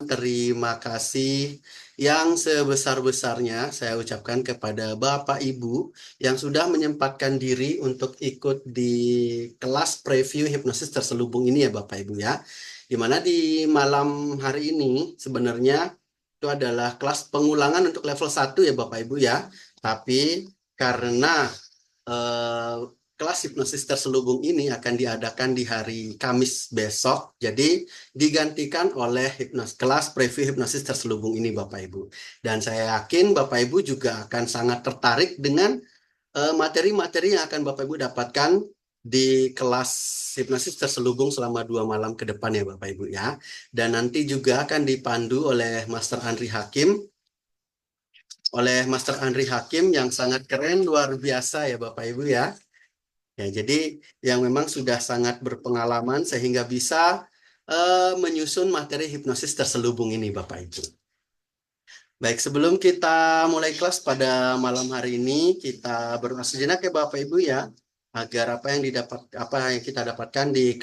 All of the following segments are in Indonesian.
terima kasih yang sebesar-besarnya saya ucapkan kepada Bapak Ibu yang sudah menyempatkan diri untuk ikut di kelas preview hipnosis terselubung ini ya Bapak Ibu ya. Dimana di malam hari ini sebenarnya itu adalah kelas pengulangan untuk level 1 ya Bapak Ibu ya. Tapi karena eh, kelas hipnosis terselubung ini akan diadakan di hari Kamis besok. Jadi digantikan oleh kelas preview hipnosis terselubung ini Bapak Ibu. Dan saya yakin Bapak Ibu juga akan sangat tertarik dengan materi-materi yang akan Bapak Ibu dapatkan di kelas hipnosis terselubung selama 2 malam ke depan ya Bapak Ibu ya. Dan nanti juga akan dipandu oleh Master Andri Hakim yang sangat keren luar biasa ya Bapak Ibu ya. Ya, jadi yang memang sudah sangat berpengalaman sehingga bisa menyusun materi hipnosis terselubung ini Bapak Ibu. Baik, sebelum kita mulai kelas pada malam hari ini, kita berdoa sejenak ya Bapak Ibu ya, agar apa yang kita dapatkan di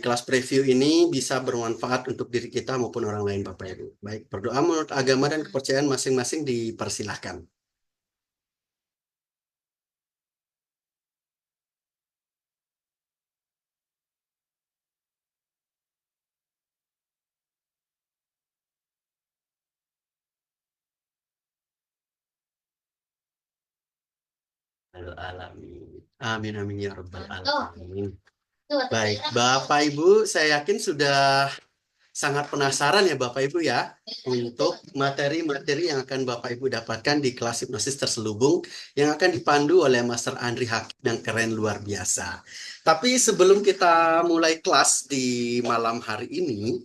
kelas preview ini bisa bermanfaat untuk diri kita maupun orang lain Bapak Ibu. Baik, berdoa menurut agama dan kepercayaan masing-masing dipersilahkan. Halo alamin. Amin amin ya rabbal alamin. Baik, Bapak Ibu, saya yakin sudah sangat penasaran ya Bapak Ibu ya untuk materi-materi yang akan Bapak Ibu dapatkan di kelas hipnosis terselubung yang akan dipandu oleh Master Andri Hakim yang keren luar biasa. Tapi sebelum kita mulai kelas di malam hari ini,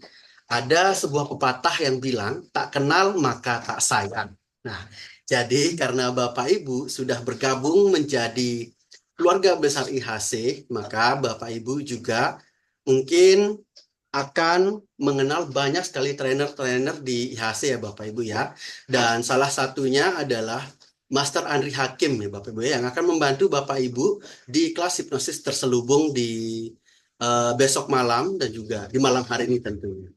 ada sebuah pepatah yang bilang tak kenal maka tak sayang. Nah, jadi karena Bapak Ibu sudah bergabung menjadi keluarga besar IHC, maka Bapak Ibu juga mungkin akan mengenal banyak sekali trainer-trainer di IHC ya Bapak Ibu ya. Dan salah satunya adalah Master Andri Hakim ya Bapak Ibu ya, yang akan membantu Bapak Ibu di kelas hipnosis terselubung di besok malam dan juga di malam hari ini tentunya.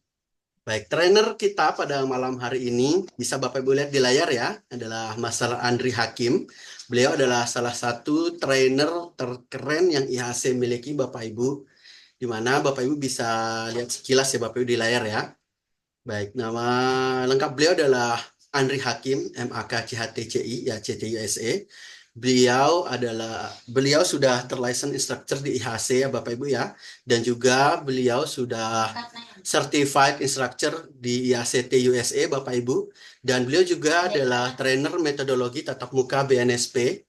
Baik, trainer kita pada malam hari ini bisa Bapak Ibu lihat di layar ya, adalah Master Andri Hakim. Beliau adalah salah satu trainer terkeren yang IHC miliki Bapak Ibu, di mana Bapak Ibu bisa lihat sekilas ya Bapak Ibu di layar ya. Baik, nama lengkap beliau adalah Andri Hakim, MAK CHTCI, ya CTUSA. Beliau sudah terlicense instructor di IHC ya Bapak Ibu ya, dan juga beliau sudah certified instructor di IACT USA Bapak Ibu, dan beliau juga adalah trainer metodologi tatap muka BNSP,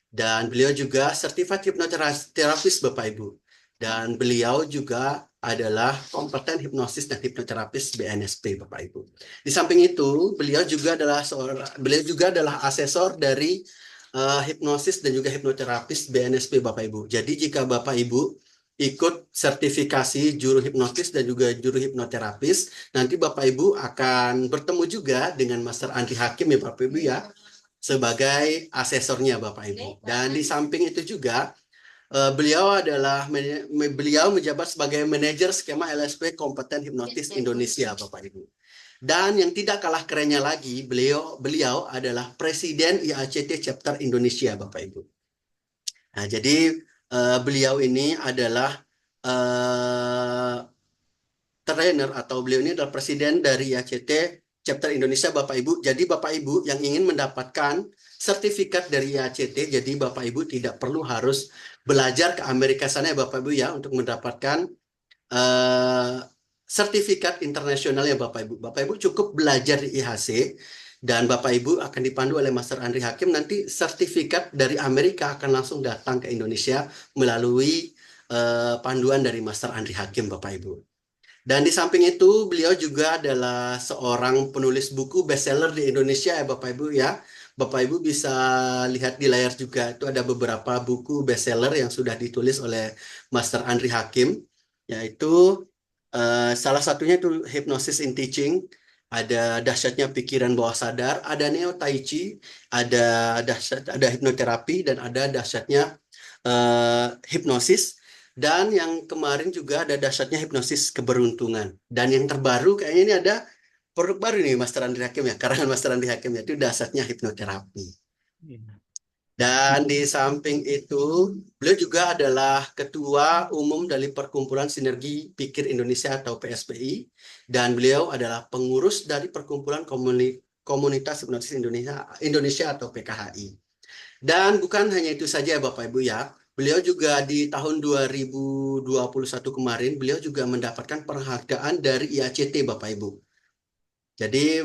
dan beliau juga certified hipnoterapis Bapak Ibu. Dan beliau juga adalah kompeten hipnosis dan hipnoterapis BNSP Bapak Ibu. Di samping itu, beliau juga adalah asesor dari hipnosis dan juga hipnoterapis BNSP Bapak Ibu. Jadi jika Bapak Ibu ikut sertifikasi juru hipnotis dan juga juru hipnoterapis, nanti Bapak Ibu akan bertemu juga dengan Master Andri Hakim ya Bapak Ibu ya, sebagai asesornya Bapak Ibu. Dan di samping itu juga beliau menjabat sebagai manajer skema LSP Kompeten Hipnotis Indonesia Bapak Ibu. Dan yang tidak kalah kerennya lagi, beliau adalah Presiden IACT Chapter Indonesia Bapak Ibu. Nah, jadi beliau ini adalah uh, trainer atau beliau ini adalah presiden dari IACT Chapter Indonesia Bapak Ibu. Jadi Bapak Ibu yang ingin mendapatkan sertifikat dari IACT, jadi Bapak Ibu tidak perlu harus belajar ke Amerika sana ya Bapak Ibu ya untuk mendapatkan eh, sertifikat internasional ya Bapak Ibu. Bapak Ibu cukup belajar di IHC dan Bapak Ibu akan dipandu oleh Master Andri Hakim. Nanti sertifikat dari Amerika akan langsung datang ke Indonesia melalui panduan dari Master Andri Hakim Bapak Ibu. Dan di samping itu, beliau juga adalah seorang penulis buku bestseller di Indonesia ya Bapak Ibu ya. Bapak Ibu bisa lihat di layar juga, itu ada beberapa buku bestseller yang sudah ditulis oleh Master Andri Hakim, yaitu salah satunya itu Hypnosis in Teaching, ada Dahsyatnya Pikiran Bawah Sadar, ada Neo Tai Chi, ada hipnoterapi, dan ada Dahsyatnya Hipnosis. Dan yang kemarin juga ada dahsyatnya hipnosis keberuntungan. Dan yang terbaru kayaknya ini ada produk baru nih Master Andri Hakim ya, karangan Master Andri Hakim ya, itu dahsyatnya hipnoterapi. Iya. Dan di samping itu, beliau juga adalah Ketua Umum dari Perkumpulan Sinergi Pikir Indonesia atau PSPI, dan beliau adalah pengurus dari Perkumpulan Komunitas Hipnotis Indonesia atau PKHI. Dan bukan hanya itu saja Bapak Ibu ya, beliau juga di tahun 2021 kemarin, beliau juga mendapatkan penghargaan dari IACT Bapak Ibu. Jadi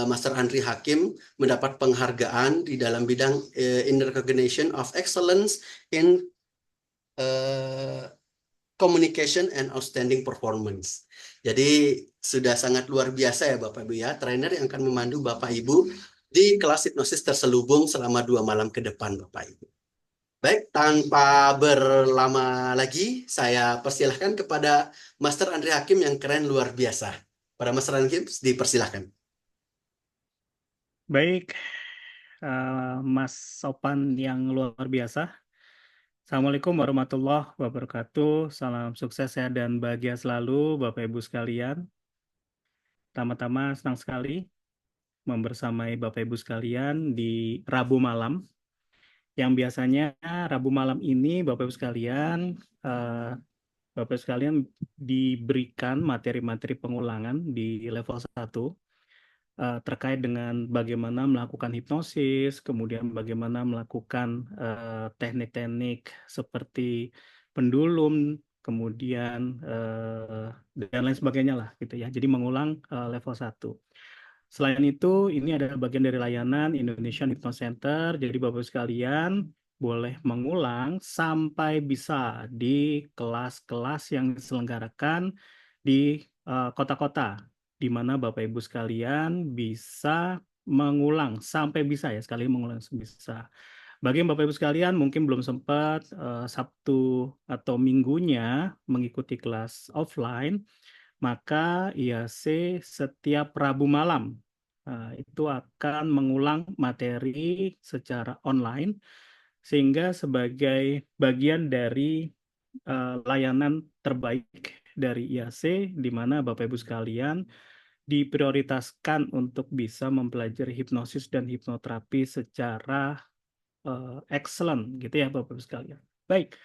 Master Andri Hakim mendapat penghargaan di dalam bidang in recognition of excellence in uh, communication and outstanding performance. Jadi sudah sangat luar biasa ya Bapak Ibu ya, trainer yang akan memandu Bapak Ibu di kelas hipnosis terselubung selama 2 malam ke depan Bapak Ibu. Baik, tanpa berlama lagi, saya persilahkan kepada Master Andri Hakim yang keren luar biasa. Pada Master Andri Hakim, dipersilahkan. Baik, Mas Sopan yang luar biasa. Assalamualaikum warahmatullahi wabarakatuh. Salam sukses, sehat, dan bahagia selalu, Bapak Ibu sekalian. Pertama-tama senang sekali membersamai Bapak Ibu sekalian di Rabu malam. Yang biasanya Rabu malam ini Bapak Ibu sekalian, eh, Bapak Ibu sekalian diberikan materi-materi pengulangan di level 1 terkait dengan bagaimana melakukan hipnosis, kemudian bagaimana melakukan teknik-teknik seperti pendulum, kemudian dan lain sebagainya lah gitu ya. Jadi mengulang level 1. Selain itu, ini adalah bagian dari layanan Indonesian Hypnosis Center. Jadi Bapak sekalian boleh mengulang sampai bisa di kelas-kelas yang diselenggarakan di kota-kota, di mana Bapak Ibu sekalian bisa mengulang sampai bisa ya, sekali mengulang bisa. Bagi Bapak Ibu sekalian mungkin belum sempat Sabtu atau Minggunya mengikuti kelas offline, maka IAC setiap Rabu malam itu akan mengulang materi secara online, sehingga sebagai bagian dari layanan terbaik dari IAC, di mana Bapak Ibu sekalian diprioritaskan untuk bisa mempelajari hipnosis dan hipnoterapi secara excellent gitu ya Bapak Ibu sekalian. Baik,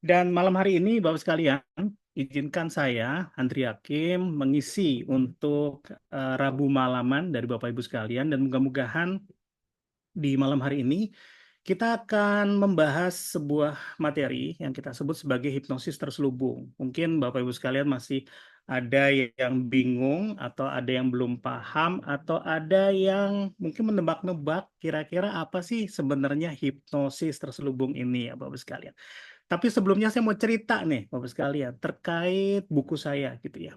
dan malam hari ini Bapak sekalian, izinkan saya Andri Hakim mengisi untuk Rabu malaman dari Bapak Ibu sekalian, dan mudah-mudahan di malam hari ini kita akan membahas sebuah materi yang kita sebut sebagai hipnosis terselubung. Mungkin Bapak Ibu sekalian masih ada yang bingung, atau ada yang belum paham, atau ada yang mungkin menebak-nebak kira-kira apa sih sebenarnya hipnosis terselubung ini ya Bapak Ibu sekalian. Tapi sebelumnya saya mau cerita nih Bapak sekalian terkait buku saya gitu ya.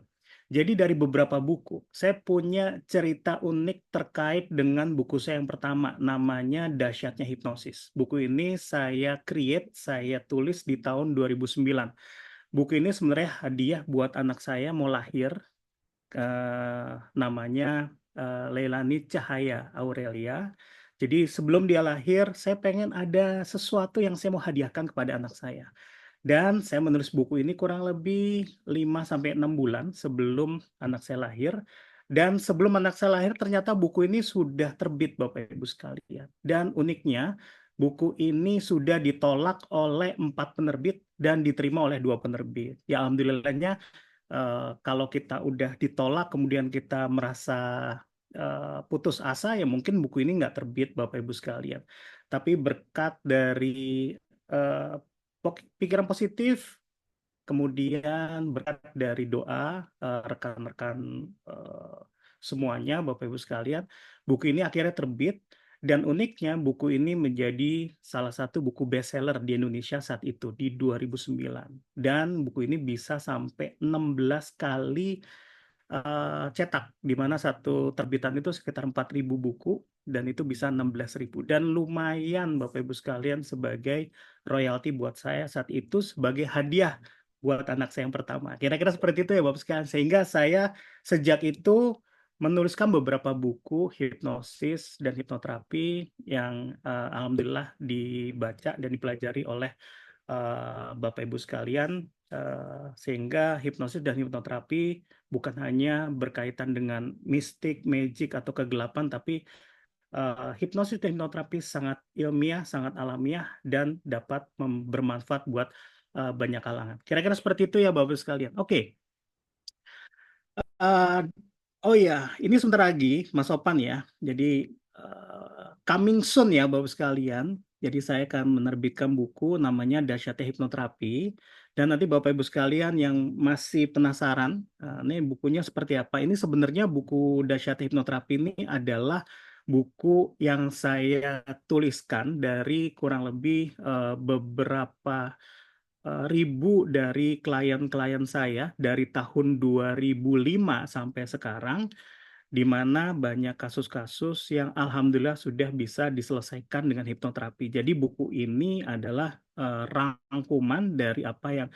Jadi dari beberapa buku, saya punya cerita unik terkait dengan buku saya yang pertama, namanya Dahsyatnya Hipnosis. Buku ini saya create, saya tulis di tahun 2009. Buku ini sebenarnya hadiah buat anak saya mau lahir, namanya Leilani Cahaya Aurelia. Jadi sebelum dia lahir, saya pengen ada sesuatu yang saya mau hadiahkan kepada anak saya. Dan saya menulis buku ini kurang lebih 5 sampai 6 bulan sebelum anak saya lahir. Dan sebelum anak saya lahir, ternyata buku ini sudah terbit, Bapak Ibu sekalian. Dan uniknya, buku ini sudah ditolak oleh 4 penerbit dan diterima oleh 2 penerbit. Ya, alhamdulillahnya, kalau kita udah ditolak, kemudian kita merasa putus asa, ya mungkin buku ini nggak terbit, Bapak Ibu sekalian. Tapi berkat dari eh, pikiran positif, kemudian berkat dari doa rekan-rekan semuanya, Bapak Ibu sekalian, buku ini akhirnya terbit. Dan uniknya buku ini menjadi salah satu buku bestseller di Indonesia saat itu di 2009. Dan buku ini bisa sampai 16 kali cetak, di mana satu terbitan itu sekitar 4.000 buku, dan itu bisa 16.000. Dan lumayan Bapak Ibu sekalian sebagai royalti buat saya saat itu sebagai hadiah buat anak saya yang pertama. Kira-kira seperti itu ya Bapak sekalian. Sehingga saya sejak itu menuliskan beberapa buku hipnosis dan hipnoterapi yang alhamdulillah dibaca dan dipelajari oleh Bapak Ibu sekalian, sehingga hipnosis dan hipnoterapi bukan hanya berkaitan dengan mistik, magic atau kegelapan, tapi hipnosis dan hipnoterapi sangat ilmiah, sangat alamiah, dan dapat bermanfaat buat banyak kalangan. Kira-kira seperti itu ya Bapak Ibu sekalian. Oke. Eh, oh ya, ini sebentar lagi Mas Opan ya. Jadi coming soon ya Bapak sekalian. Jadi saya akan menerbitkan buku namanya Dahsyatnya Hipnoterapi. Dan nanti Bapak Ibu sekalian yang masih penasaran, ini bukunya seperti apa? Ini sebenarnya buku Dahsyatnya Hipnoterapi ini adalah buku yang saya tuliskan dari kurang lebih beberapa ribu dari klien-klien saya dari tahun 2005 sampai sekarang, di mana banyak kasus-kasus yang alhamdulillah sudah bisa diselesaikan dengan hipnoterapi. Jadi buku ini adalah rangkuman dari apa yang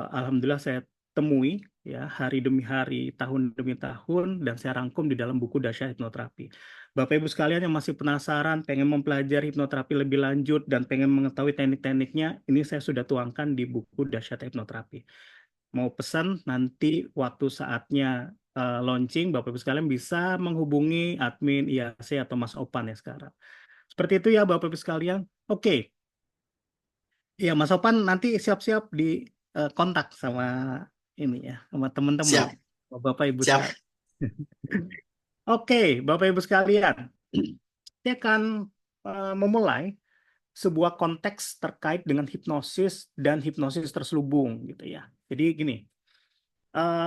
alhamdulillah saya temui ya hari demi hari, tahun demi tahun, dan saya rangkum di dalam buku Dahsyat Hipnoterapi. Bapak Ibu sekalian yang masih penasaran, pengen mempelajari hipnoterapi lebih lanjut dan pengen mengetahui teknik-tekniknya, ini saya sudah tuangkan di buku Dahsyat Hipnoterapi. Mau pesan nanti waktu saatnya launching, Bapak Ibu sekalian bisa menghubungi admin IAC atau Mas Opan ya sekarang. Seperti itu ya Bapak Ibu sekalian. Oke. Ya Mas Opan nanti siap-siap di kontak sama ini ya, sama teman-teman, Siap, Bapak Ibu siap. sekalian. Oke, Bapak Ibu sekalian. Saya akan memulai sebuah konteks terkait dengan hipnosis dan hipnosis terselubung gitu ya. Jadi gini,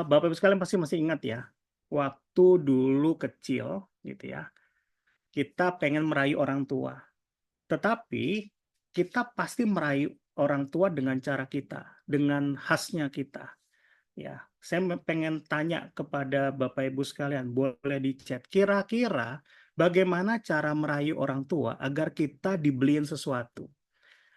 Bapak Ibu sekalian pasti masih ingat ya, waktu dulu kecil gitu ya, kita pengen merayu orang tua. Tetapi kita pasti merayu orang tua dengan cara kita, dengan khasnya kita. Ya, saya pengen tanya kepada Bapak Ibu sekalian, boleh di chat. Kira-kira bagaimana cara merayu orang tua agar kita dibeliin sesuatu?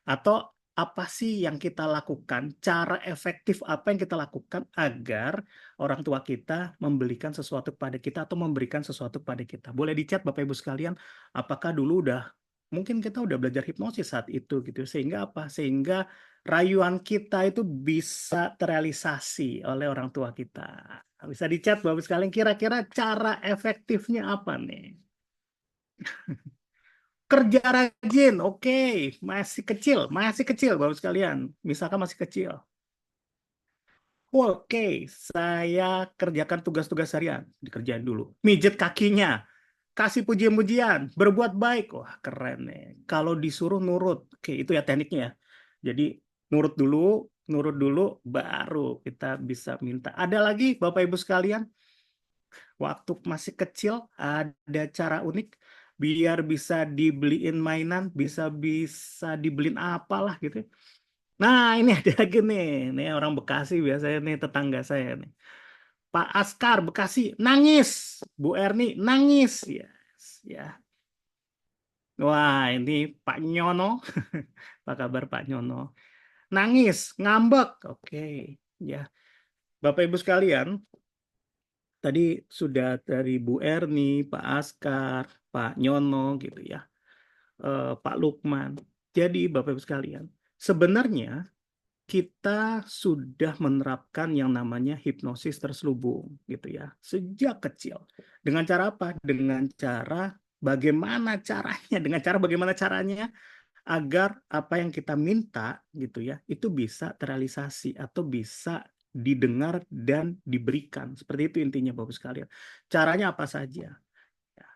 Atau apa sih yang kita lakukan, cara efektif apa yang kita lakukan agar orang tua kita membelikan sesuatu kepada kita atau memberikan sesuatu kepada kita. Boleh dicat Bapak Ibu sekalian, apakah dulu mungkin kita udah belajar hipnosis saat itu gitu, sehingga apa? Sehingga rayuan kita itu bisa terrealisasi oleh orang tua kita. Bisa dicat Bapak Ibu sekalian, kira-kira cara efektifnya apa nih? Kerja rajin, oke, masih kecil, bapak sekalian. Misalkan masih kecil. Oke, saya kerjakan tugas-tugas harian, dikerjain dulu. Mijet kakinya, kasih pujian-pujian, berbuat baik, wah keren nih. Kalau disuruh nurut, oke itu ya tekniknya. Jadi nurut dulu, baru kita bisa minta. Ada lagi, bapak ibu sekalian, waktu masih kecil ada cara unik biar bisa dibeliin mainan, bisa bisa dibeliin apalah gitu. Nah, ini ada lagi nih. Nih orang Bekasi biasanya nih tetangga saya nih. Pak Askar Bekasi nangis, Bu Erni nangis, yes, ya. Wah, ini Pak Nyono. Apa kabar Pak Nyono? Nangis, ngambek. Oke, ya. Bapak Ibu sekalian, tadi sudah dari Bu Erni, Pak Askar, Pak Nyono gitu ya, Pak Lukman. Jadi Bapak Ibu sekalian, sebenarnya kita sudah menerapkan yang namanya hipnosis terselubung gitu ya sejak kecil. Dengan cara apa? Dengan cara bagaimana caranya agar apa yang kita minta gitu ya itu bisa terrealisasi atau bisa didengar dan diberikan. Seperti itu intinya Bapak sekalian. Caranya apa saja? Ya,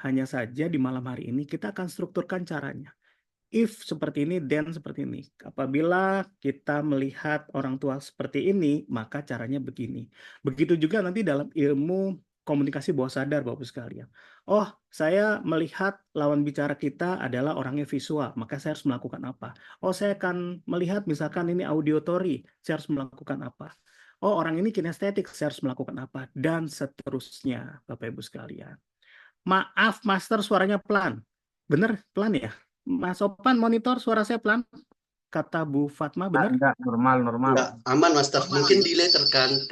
hanya saja di malam hari ini kita akan strukturkan caranya. If seperti ini, then seperti ini. Apabila kita melihat orang tua seperti ini, maka caranya begini. Begitu juga nanti dalam ilmu komunikasi bawah sadar, Bapak sekalian. Oh, saya melihat lawan bicara kita adalah orangnya visual, maka saya harus melakukan apa? Oh, saya akan melihat misalkan ini auditory, saya harus melakukan apa? Oh, orang ini kinestetik, saya harus melakukan apa? Dan seterusnya, Bapak Ibu sekalian. Maaf, Master, suaranya pelan. Bener, pelan ya? Mas Sopan, monitor suara saya pelan. Kata Bu Fatma, bener? Enggak, normal, normal. Enggak, aman, Master. Mungkin delay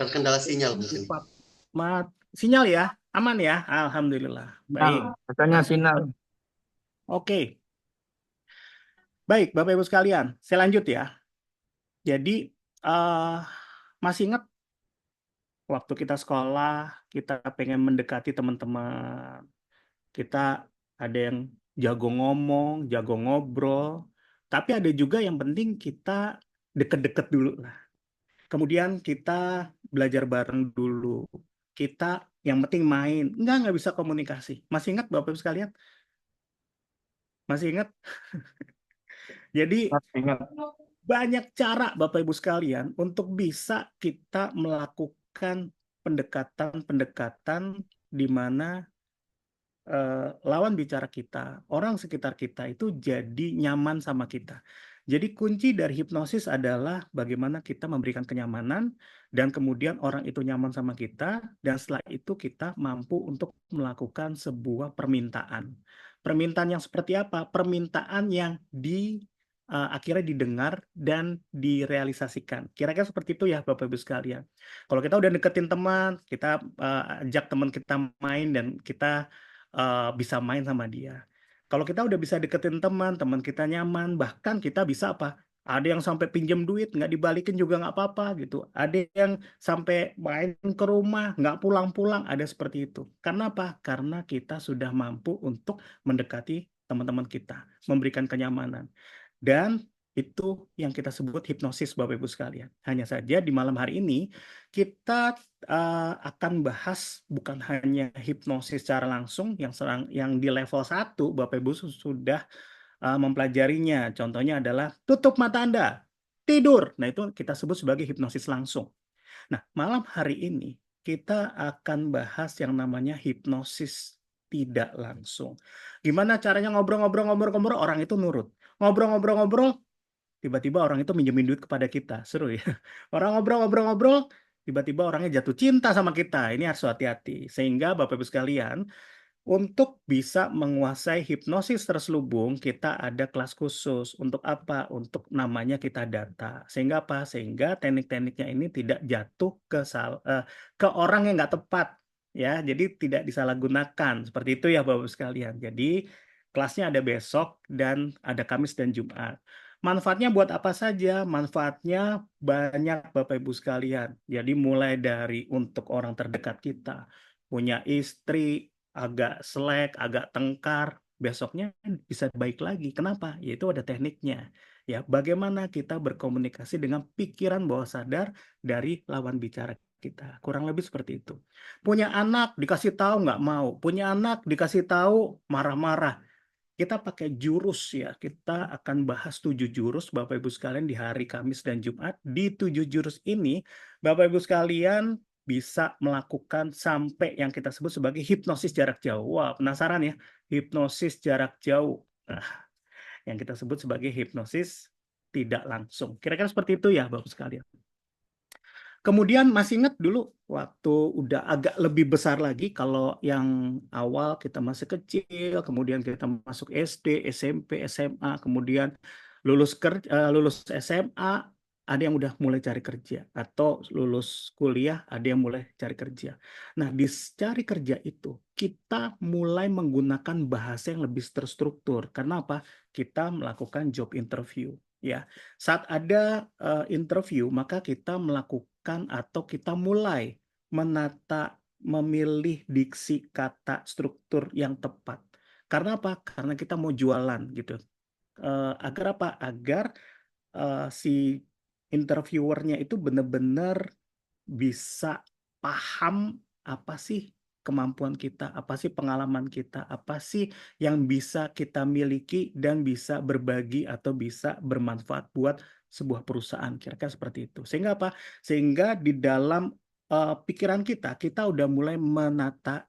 terkendala sinyal Bu mungkin. Fatma, sinyal ya? Aman ya? Alhamdulillah. Baik. Katanya sinyal. Oke. Baik, Bapak Ibu sekalian. Saya lanjut ya. Jadi masih ingat waktu kita sekolah, kita pengen mendekati teman-teman. Kita ada yang jago ngomong, jago ngobrol, tapi ada juga yang penting kita deket-deket dulu lah. Kemudian kita belajar bareng dulu. Kita yang penting main, nggak bisa komunikasi. Masih ingat Bapak Ibu sekalian? Masih ingat? Jadi Ingat. banyak cara Bapak Ibu sekalian untuk bisa kita melakukan pendekatan-pendekatan di mana lawan bicara kita, orang sekitar kita itu jadi nyaman sama kita. Jadi kunci dari hipnosis adalah bagaimana kita memberikan kenyamanan dan kemudian orang itu nyaman sama kita dan setelah itu kita mampu untuk melakukan sebuah permintaan. Permintaan yang seperti apa? Permintaan yang akhirnya didengar dan direalisasikan. Kira-kira seperti itu ya Bapak Ibu sekalian. Kalau kita udah deketin teman, kita ajak teman kita main dan kita bisa main sama dia. Kalau kita udah bisa deketin teman, teman kita nyaman, bahkan kita bisa apa? Ada yang sampai pinjam duit, nggak dibalikin juga nggak apa-apa gitu. Ada yang sampai main ke rumah, nggak pulang-pulang, ada seperti itu. Karena apa? Karena kita sudah mampu untuk mendekati teman-teman kita, memberikan kenyamanan. Dan itu yang kita sebut hipnosis Bapak Ibu sekalian. Hanya saja di malam hari ini kita akan bahas bukan hanya hipnosis secara langsung yang di level 1 Bapak Ibu sudah mempelajarinya. Contohnya adalah tutup mata Anda, tidur. Nah, itu kita sebut sebagai hipnosis langsung. Nah, malam hari ini kita akan bahas yang namanya hipnosis tidak langsung. Gimana caranya ngobrol-ngobrol orang itu nurut. Ngobrol-ngobrol tiba-tiba orang itu minjemin duit kepada kita. Seru ya. Orang ngobrol-ngobrol, tiba-tiba orangnya jatuh cinta sama kita. Ini harus hati-hati. Sehingga Bapak Ibu sekalian, untuk bisa menguasai hipnosis terselubung, kita ada kelas khusus. Untuk apa? Untuk namanya kita data. Sehingga apa? Sehingga teknik-tekniknya ini tidak jatuh ke orang yang nggak tepat. Ya, jadi tidak disalahgunakan. Seperti itu ya Bapak Ibu sekalian. Jadi kelasnya ada besok dan ada Kamis dan Jumat. Manfaatnya buat apa saja? Manfaatnya banyak Bapak Ibu sekalian. Jadi mulai dari untuk orang terdekat kita, punya istri, agak selek, agak tengkar, besoknya bisa baik lagi. Kenapa? Yaitu ada tekniknya. Ya, bagaimana kita berkomunikasi dengan pikiran bawah sadar dari lawan bicara kita. Kurang lebih seperti itu. Punya anak dikasih tahu nggak mau, punya anak dikasih tahu marah-marah. Kita pakai jurus ya. Kita akan bahas 7 jurus Bapak Ibu sekalian di hari Kamis dan Jumat. Di 7 jurus ini Bapak Ibu sekalian bisa melakukan sampai yang kita sebut sebagai hipnosis jarak jauh. Wah, penasaran ya? Hipnosis jarak jauh. Nah, yang kita sebut sebagai hipnosis tidak langsung. Kira-kira seperti itu ya Bapak sekalian. Kemudian masih ingat dulu waktu udah agak lebih besar lagi, kalau yang awal kita masih kecil, kemudian kita masuk SD, SMP, SMA, kemudian lulus SMA, ada yang udah mulai cari kerja, atau lulus kuliah, ada yang mulai cari kerja. Nah, di cari kerja itu kita mulai menggunakan bahasa yang lebih terstruktur. Karena apa? Kita melakukan job interview. Ya, saat ada interview, maka kita melakukan atau kita mulai menata, memilih diksi kata struktur yang tepat. Karena apa? Karena kita mau jualan gitu. Agar apa? Agar si interviewernya itu benar-benar bisa paham apa sih kemampuan kita, apa sih pengalaman kita, apa sih yang bisa kita miliki dan bisa berbagi atau bisa bermanfaat buat sebuah perusahaan. Kira-kira seperti itu. Sehingga apa? Sehingga di dalam pikiran kita, kita udah mulai menata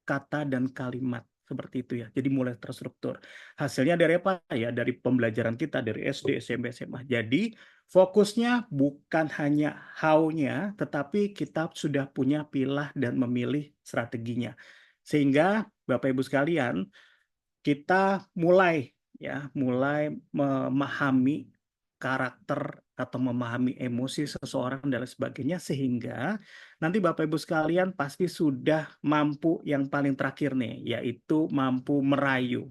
kata dan kalimat seperti itu ya. Jadi mulai terstruktur. Hasilnya dari apa? Ya dari pembelajaran kita dari SD, SMP, SMA. Jadi fokusnya bukan hanya how-nya, tetapi kita sudah punya pilah dan memilih strateginya. Sehingga Bapak Ibu sekalian, kita mulai memahami karakter atau memahami emosi seseorang dan lain sebagainya, sehingga nanti Bapak Ibu sekalian pasti sudah mampu yang paling terakhir nih, yaitu mampu merayu.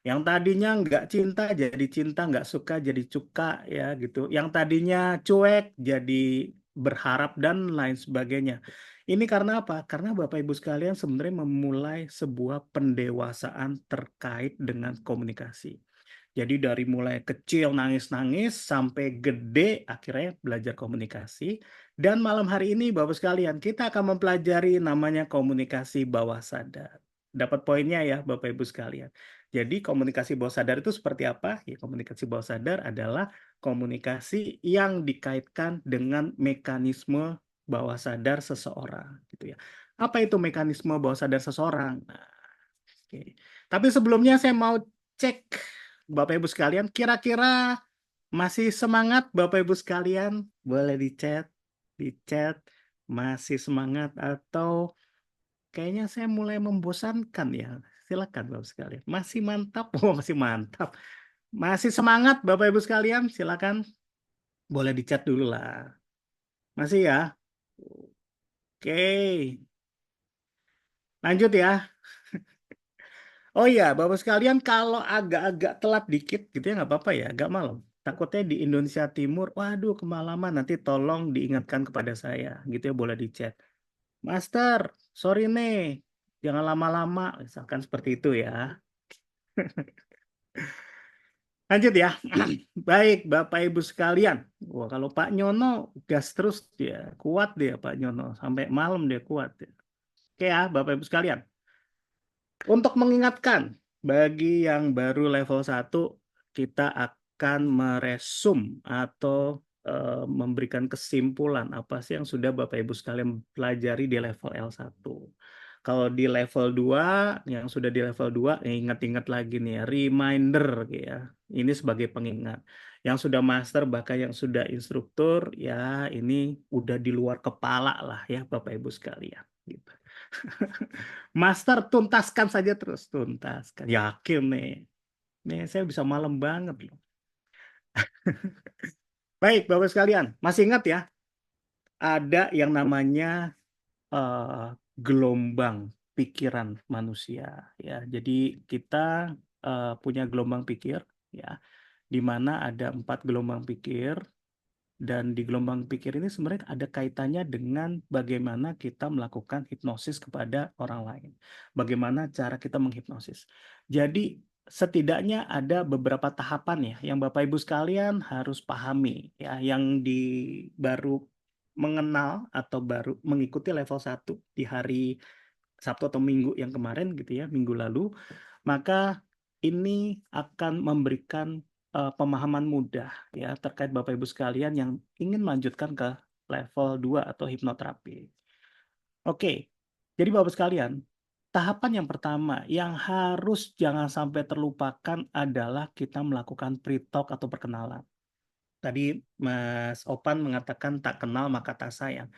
Yang tadinya nggak cinta jadi cinta, nggak suka jadi suka ya gitu. Yang tadinya cuek jadi berharap dan lain sebagainya. Ini karena apa? Karena Bapak Ibu sekalian sebenarnya memulai sebuah pendewasaan terkait dengan komunikasi. Jadi dari mulai kecil nangis-nangis sampai gede akhirnya belajar komunikasi. Dan malam hari ini Bapak sekalian kita akan mempelajari namanya komunikasi bawah sadar. Dapat poinnya ya Bapak Ibu sekalian. Jadi komunikasi bawah sadar itu seperti apa? Ya, komunikasi bawah sadar adalah komunikasi yang dikaitkan dengan mekanisme bawah sadar seseorang gitu ya. Apa itu mekanisme bawah sadar seseorang? Nah, oke. Tapi sebelumnya saya mau cek Bapak Ibu sekalian, kira-kira masih semangat Bapak Ibu sekalian? Boleh di chat, masih semangat atau kayaknya saya mulai membosankan ya. Silakan Bapak sekalian. Masih mantap? Oh, masih mantap. Masih semangat Bapak Ibu sekalian? Silakan. Boleh di chat dulu lah. Masih ya? Oke. Lanjut ya. Oh iya, Bapak sekalian, kalau agak-agak telat dikit gitu ya nggak apa-apa ya, agak malam. Takutnya di Indonesia Timur, waduh kemalaman, nanti tolong diingatkan kepada saya, gitu ya boleh di chat. Master, sorry nih, jangan lama-lama, misalkan seperti itu ya. Lanjut ya. Baik, Bapak Ibu sekalian. Wah, kalau Pak Nyono gas terus dia, kuat dia Pak Nyono, sampai malam dia kuat. Ya. Oke ya, Bapak Ibu sekalian. Untuk mengingatkan, bagi yang baru level 1, kita akan meresum atau memberikan kesimpulan apa sih yang sudah Bapak Ibu sekalian pelajari di level L1. Kalau di level 2, yang sudah di level 2, ingat-ingat lagi nih ya, reminder ya. Ini sebagai pengingat. Yang sudah master, bahkan yang sudah instruktur, ya ini udah di luar kepala lah ya Bapak Ibu sekalian. Gitu. Master tuntaskan saja terus, tuntaskan. Yakin nih. Nih saya bisa malam banget loh. Baik, Bapak sekalian, masih ingat ya? Ada yang namanya eh, gelombang pikiran manusia ya. Jadi kita punya gelombang pikir ya, di mana ada 4 gelombang pikir. Dan di gelombang pikir ini sebenarnya ada kaitannya dengan bagaimana kita melakukan hipnosis kepada orang lain. Bagaimana cara kita menghipnosis. Jadi setidaknya ada beberapa tahapan ya yang Bapak Ibu sekalian harus pahami ya, yang baru mengenal atau baru mengikuti level 1 di hari Sabtu atau Minggu yang kemarin gitu ya, minggu lalu, maka ini akan memberikan pemahaman mudah ya terkait Bapak Ibu sekalian yang ingin melanjutkan ke level 2 atau hipnoterapi. Oke. Jadi Bapak sekalian, tahapan yang pertama yang harus jangan sampai terlupakan adalah kita melakukan pre-talk atau perkenalan. Tadi Mas Opan mengatakan tak kenal maka tak sayang.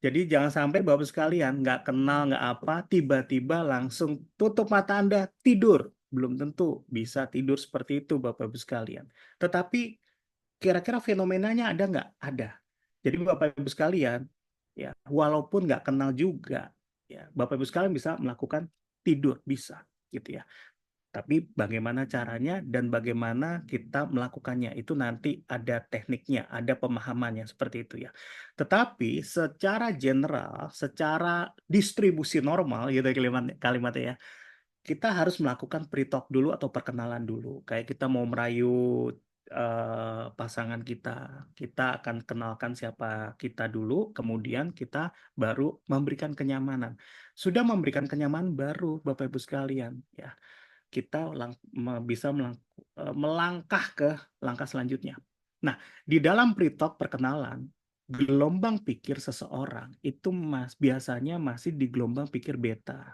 Jadi jangan sampai Bapak sekalian nggak kenal nggak apa, tiba-tiba langsung tutup mata Anda tidur. Belum tentu bisa tidur seperti itu Bapak Ibu sekalian. Tetapi kira-kira fenomenanya ada nggak? Ada. Jadi Bapak Ibu sekalian, ya walaupun nggak kenal juga, ya Bapak Ibu sekalian bisa melakukan tidur bisa, gitu ya. Tapi bagaimana caranya dan bagaimana kita melakukannya itu nanti ada tekniknya, ada pemahamannya seperti itu ya. Tetapi secara general, secara distribusi normal gitu kalimatnya ya, kita harus melakukan pre-talk dulu atau perkenalan dulu. Kayak kita mau merayu pasangan kita, kita akan kenalkan siapa kita dulu, kemudian kita baru memberikan kenyamanan. Sudah memberikan kenyamanan baru Bapak Ibu sekalian ya kita bisa melangkah ke langkah selanjutnya. Nah, di dalam pre-talk perkenalan, gelombang pikir seseorang itu biasanya masih di gelombang pikir beta.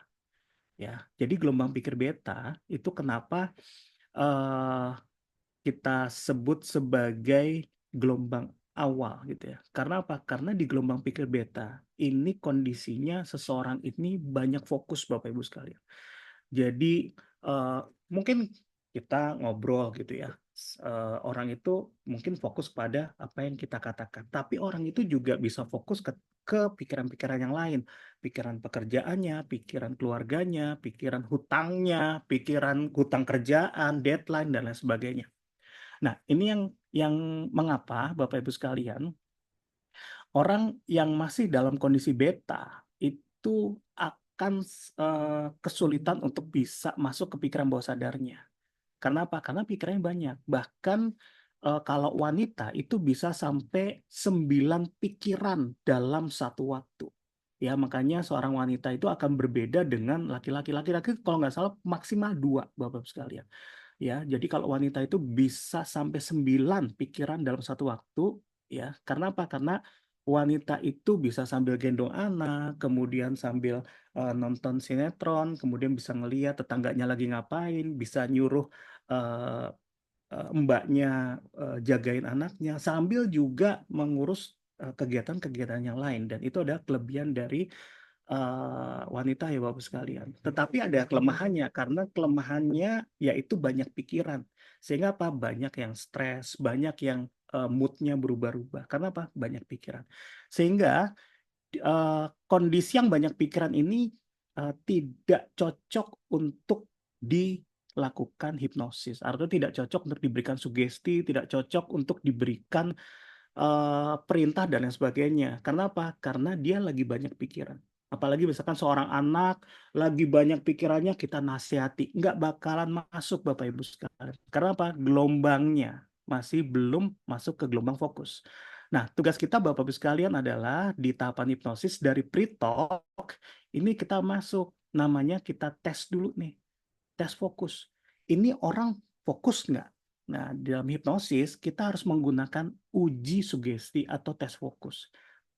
Ya, jadi gelombang pikir beta itu kenapa eh, kita sebut sebagai gelombang awal gitu ya. Karena apa? Karena di gelombang pikir beta ini kondisinya seseorang ini banyak fokus Bapak Ibu sekalian. Jadi mungkin kita ngobrol gitu ya. Orang itu mungkin fokus pada apa yang kita katakan, tapi orang itu juga bisa fokus ke pikiran-pikiran yang lain, pikiran pekerjaannya, pikiran keluarganya, pikiran hutangnya, pikiran hutang kerjaan, deadline dan lain sebagainya. Nah, ini yang mengapa Bapak Ibu sekalian, orang yang masih dalam kondisi beta itu akan kesulitan untuk bisa masuk ke pikiran bawah sadarnya. Karena apa? Karena pikirannya banyak. Bahkan kalau wanita itu bisa sampai 9 pikiran dalam satu waktu. Ya, makanya seorang wanita itu akan berbeda dengan laki-laki. Laki-laki kalau nggak salah maksimal 2, Bapak-Bapak sekalian. Ya, jadi kalau wanita itu bisa sampai 9 pikiran dalam satu waktu, ya. Karena apa? Karena wanita itu bisa sambil gendong anak, kemudian sambil nonton sinetron, kemudian bisa ngeliat tetangganya lagi ngapain, bisa nyuruh eh, mbaknya jagain anaknya sambil juga mengurus kegiatan-kegiatan yang lain, dan itu adalah kelebihan dari wanita ya Bapak sekalian. Tetapi ada kelemahannya, karena kelemahannya yaitu banyak pikiran. Sehingga apa? Banyak yang stres, banyak yang moodnya berubah-ubah. Karena apa? Banyak pikiran. Sehingga kondisi yang banyak pikiran ini tidak cocok untuk dilakukan hipnosis. Artinya tidak cocok untuk diberikan sugesti, tidak cocok untuk diberikan perintah dan lain sebagainya. Karena apa? Karena dia lagi banyak pikiran. Apalagi misalkan seorang anak lagi banyak pikirannya, kita nasihati, nggak bakalan masuk Bapak Ibu sekalian. Karena apa? Gelombangnya masih belum masuk ke gelombang fokus. Nah, tugas kita Bapak Ibu sekalian adalah di tahapan hipnosis dari pre-talk, ini kita masuk, namanya kita tes dulu nih, tes fokus. Ini orang fokus nggak? Nah, dalam hipnosis kita harus menggunakan uji sugesti atau tes fokus.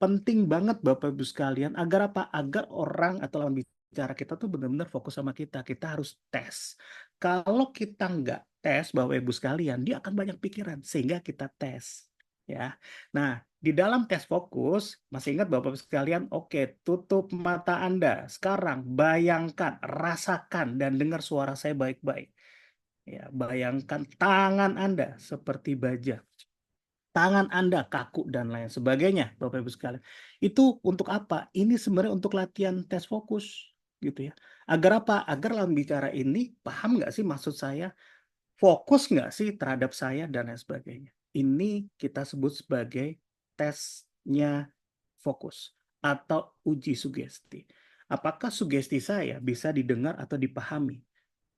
Penting banget Bapak Ibu sekalian, agar apa? Agar orang atau lawan bicara kita tuh benar-benar fokus sama kita. Kita harus tes. Kalau kita nggak tes Bapak Ibu sekalian, dia akan banyak pikiran sehingga kita tes. Ya. Nah, di dalam tes fokus, masih ingat Bapak Ibu sekalian? Oke, tutup mata Anda. Sekarang bayangkan, rasakan, dan dengar suara saya baik-baik. Ya, bayangkan tangan Anda seperti baja. Tangan Anda kaku dan lain sebagainya, Bapak Ibu sekalian. Itu untuk apa? Ini sebenarnya untuk latihan tes fokus, gitu ya. Agar apa? Agar lawan bicara ini paham nggak sih maksud saya? Fokus nggak sih terhadap saya dan lain sebagainya. Ini kita sebut sebagai tesnya fokus atau uji sugesti. Apakah sugesti saya bisa didengar atau dipahami?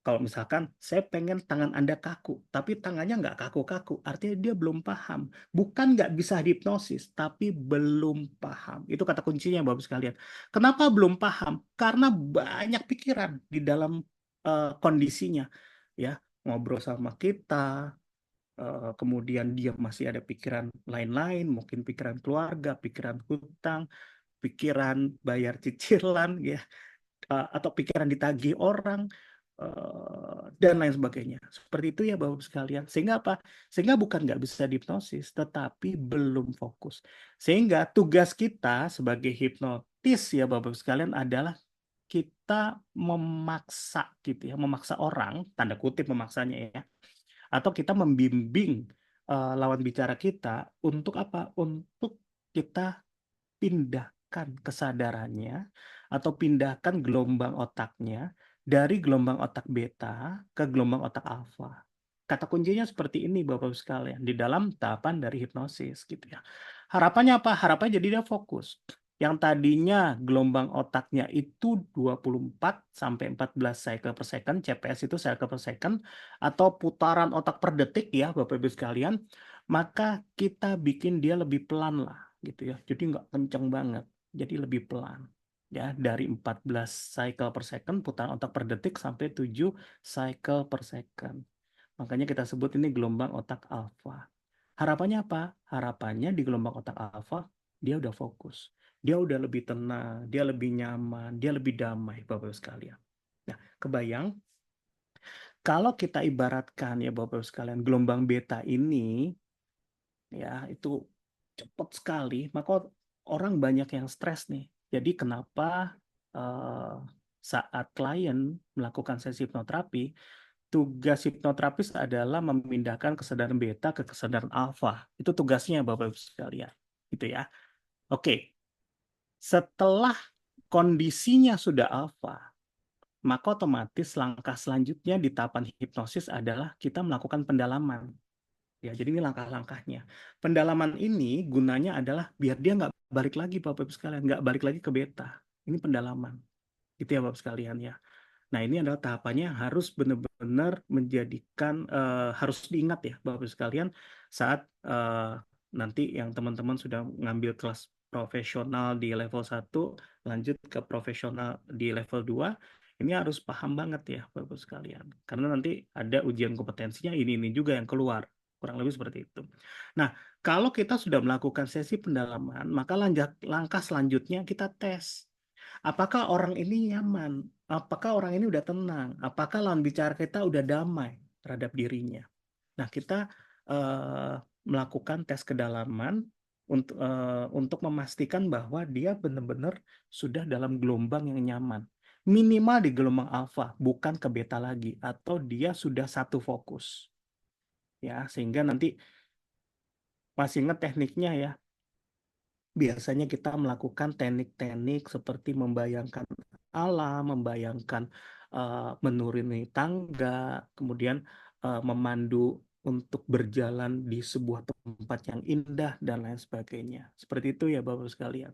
Kalau misalkan saya pengen tangan Anda kaku, tapi tangannya nggak kaku-kaku, artinya dia belum paham. Bukan nggak bisa hipnosis, tapi belum paham. Itu kata kuncinya Bapak sekalian. Kenapa belum paham? Karena banyak pikiran di dalam kondisinya. Ya, ngobrol sama kita, kemudian dia masih ada pikiran lain-lain, mungkin pikiran keluarga, pikiran hutang, pikiran bayar cicilan, ya, atau pikiran ditagih orang, dan lain sebagainya. Seperti itu ya Bapak sekalian. Sehingga apa? Sehingga bukan nggak bisa dihipnosis, tetapi belum fokus. Sehingga tugas kita sebagai hipnotis ya Bapak sekalian adalah kita memaksa gitu ya, memaksa orang, tanda kutip memaksanya ya, atau kita membimbing lawan bicara kita untuk apa? Untuk kita pindahkan kesadarannya atau pindahkan gelombang otaknya dari gelombang otak beta ke gelombang otak alfa. Kata kuncinya seperti ini Bapak-Ibu sekalian di dalam tahapan dari hipnosis gitu ya. Harapannya apa? Harapannya jadi dia fokus. Yang tadinya gelombang otaknya itu 24 sampai 14 cycle per second, CPS itu cycle per second, atau putaran otak per detik ya Bapak-Ibu sekalian, maka kita bikin dia lebih pelan lah gitu ya. Jadi nggak kenceng banget, jadi lebih pelan. Ya, dari 14 cycle per second putaran otak per detik sampai 7 cycle per second. Makanya kita sebut ini gelombang otak alfa. Harapannya apa? Harapannya di gelombang otak alfa dia udah fokus. Dia udah lebih tenang, dia lebih nyaman, dia lebih damai Bapak-Ibu sekalian. Nah, kebayang kalau kita ibaratkan ya Bapak-Ibu sekalian, gelombang beta ini ya itu cepat sekali, maka orang banyak yang stres nih. Jadi kenapa saat klien melakukan sesi hipnoterapi, tugas hipnoterapis adalah memindahkan kesadaran beta ke kesadaran alfa. Itu tugasnya Bapak Ibu sekalian. Gitu ya. Oke. Setelah kondisinya sudah alfa, maka otomatis langkah selanjutnya di tahapan hipnosis adalah kita melakukan pendalaman. Ya, jadi ini langkah-langkahnya. Pendalaman ini gunanya adalah biar dia nggak balik lagi, Bapak Ibu sekalian, nggak balik lagi ke beta. Ini pendalaman, gitu ya, Bapak sekalian ya. Nah, ini adalah tahapannya harus benar-benar menjadikan, harus diingat ya, Bapak Ibu sekalian, saat nanti yang teman-teman sudah ngambil kelas profesional di level 1, lanjut ke profesional di level 2, ini harus paham banget ya, Bapak Ibu sekalian. Karena nanti ada ujian kompetensinya ini juga yang keluar. Kurang lebih seperti itu. Nah, kalau kita sudah melakukan sesi pendalaman, maka langkah selanjutnya kita tes. Apakah orang ini nyaman? Apakah orang ini udah tenang? Apakah lawan bicara kita udah damai terhadap dirinya? Nah, kita melakukan tes kedalaman untuk memastikan bahwa dia benar-benar sudah dalam gelombang yang nyaman. Minimal di gelombang alfa, bukan ke beta lagi, atau dia sudah satu fokus. Ya, sehingga nanti masih ingat tekniknya ya. Biasanya kita melakukan teknik-teknik seperti membayangkan alam, membayangkan menuruni tangga, kemudian memandu untuk berjalan di sebuah tempat yang indah dan lain sebagainya. Seperti itu ya Bapak sekalian.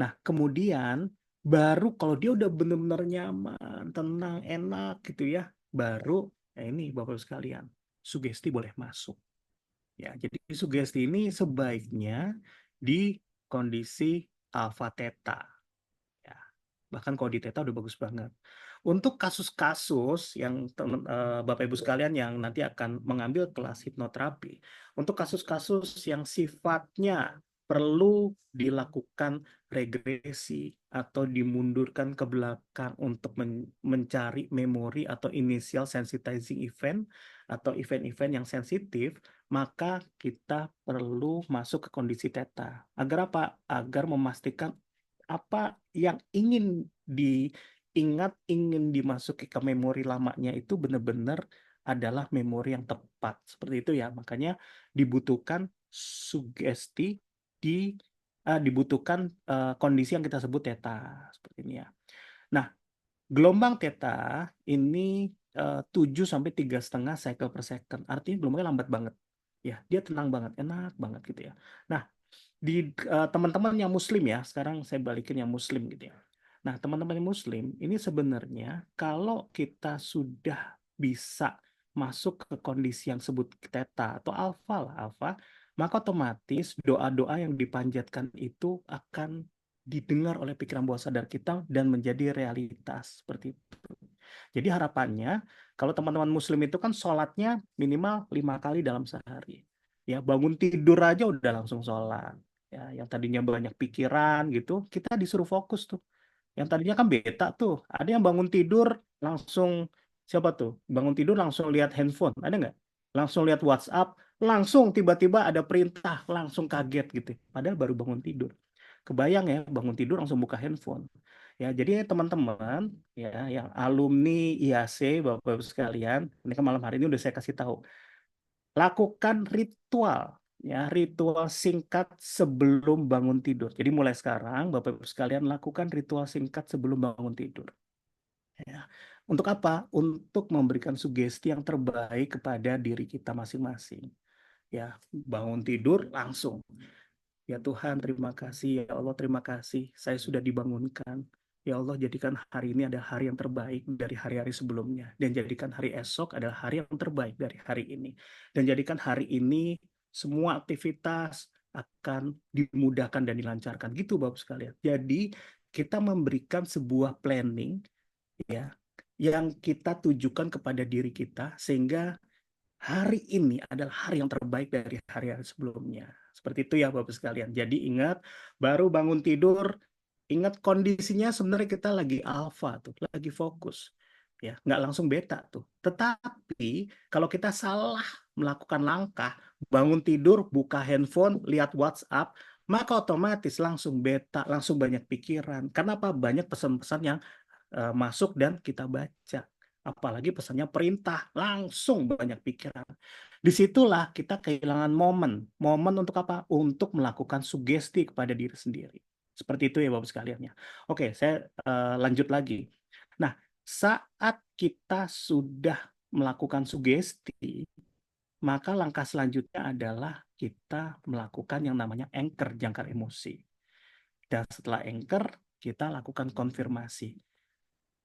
Nah, kemudian baru kalau dia udah benar-benar nyaman, tenang, enak gitu ya, baru ya ini Bapak sekalian, sugesti boleh masuk. Ya, jadi sugesti ini sebaiknya di kondisi alfa theta. Ya, bahkan kalau di theta udah bagus banget. Untuk kasus-kasus yang Bapak Ibu sekalian yang nanti akan mengambil kelas hipnoterapi, untuk kasus-kasus yang sifatnya perlu dilakukan regresi atau dimundurkan ke belakang untuk mencari memori atau initial sensitizing event atau event-event yang sensitif, maka kita perlu masuk ke kondisi theta. Agar apa? Agar memastikan apa yang ingin diingat, ingin dimasuki ke memori lamanya itu benar-benar adalah memori yang tepat. Seperti itu ya. Makanya dibutuhkan sugesti dibutuhkan kondisi yang kita sebut theta. Seperti ini ya. Nah, gelombang theta ini 7 sampai 3,5 cycle per second. Artinya gelombangnya lambat banget. Ya, dia tenang banget, enak banget gitu ya. Nah, di teman-teman yang muslim ya, sekarang saya balikin yang muslim gitu ya. Nah, teman-teman yang muslim ini sebenarnya kalau kita sudah bisa masuk ke kondisi yang sebut theta atau alfa lah, alfa, maka otomatis doa-doa yang dipanjatkan itu akan didengar oleh pikiran bawah sadar kita dan menjadi realitas seperti itu. Jadi harapannya kalau teman-teman muslim itu kan sholatnya minimal 5 kali dalam sehari. Ya, bangun tidur aja udah langsung sholat. Ya, yang tadinya banyak pikiran gitu, kita disuruh fokus tuh. Yang tadinya kan beta tuh, ada yang bangun tidur langsung siapa tuh? Bangun tidur langsung lihat handphone, ada nggak? Langsung lihat WhatsApp, langsung tiba-tiba ada perintah, langsung kaget gitu. Padahal baru bangun tidur. Kebayang ya, bangun tidur langsung buka handphone. Ya, jadi teman-teman ya yang alumni IAC Bapak-Bapak sekalian, ini kan malam hari ini udah saya kasih tahu. Lakukan ritual ya, ritual singkat sebelum bangun tidur. Jadi mulai sekarang Bapak-Bapak sekalian lakukan ritual singkat sebelum bangun tidur. Ya. Untuk apa? Untuk memberikan sugesti yang terbaik kepada diri kita masing-masing. Ya, bangun tidur langsung. Ya Tuhan, terima kasih. Ya Allah, terima kasih. Saya sudah dibangunkan. Ya Allah, jadikan hari ini adalah hari yang terbaik dari hari-hari sebelumnya. Dan jadikan hari esok adalah hari yang terbaik dari hari ini. Dan jadikan hari ini semua aktivitas akan dimudahkan dan dilancarkan. Gitu Bapak sekalian. Jadi kita memberikan sebuah planning ya yang kita tujukan kepada diri kita sehingga hari ini adalah hari yang terbaik dari hari-hari sebelumnya. Seperti itu ya Bapak sekalian. Jadi ingat, baru bangun tidur, ingat kondisinya sebenarnya kita lagi alfa tuh, lagi fokus. Ya, nggak langsung beta tuh. Tetapi kalau kita salah melakukan langkah, bangun tidur, buka handphone, lihat WhatsApp, maka otomatis langsung beta, langsung banyak pikiran. Karena apa? Banyak pesan-pesan yang masuk dan kita baca. Apalagi pesannya perintah, langsung banyak pikiran. Disitulah kita kehilangan momen. Momen untuk apa? Untuk melakukan sugesti kepada diri sendiri. Seperti itu ya Bapak sekalian ya. Oke, saya lanjut lagi. Nah, saat kita sudah melakukan sugesti, maka langkah selanjutnya adalah kita melakukan yang namanya anchor, jangkar emosi. Dan setelah anchor, kita lakukan konfirmasi.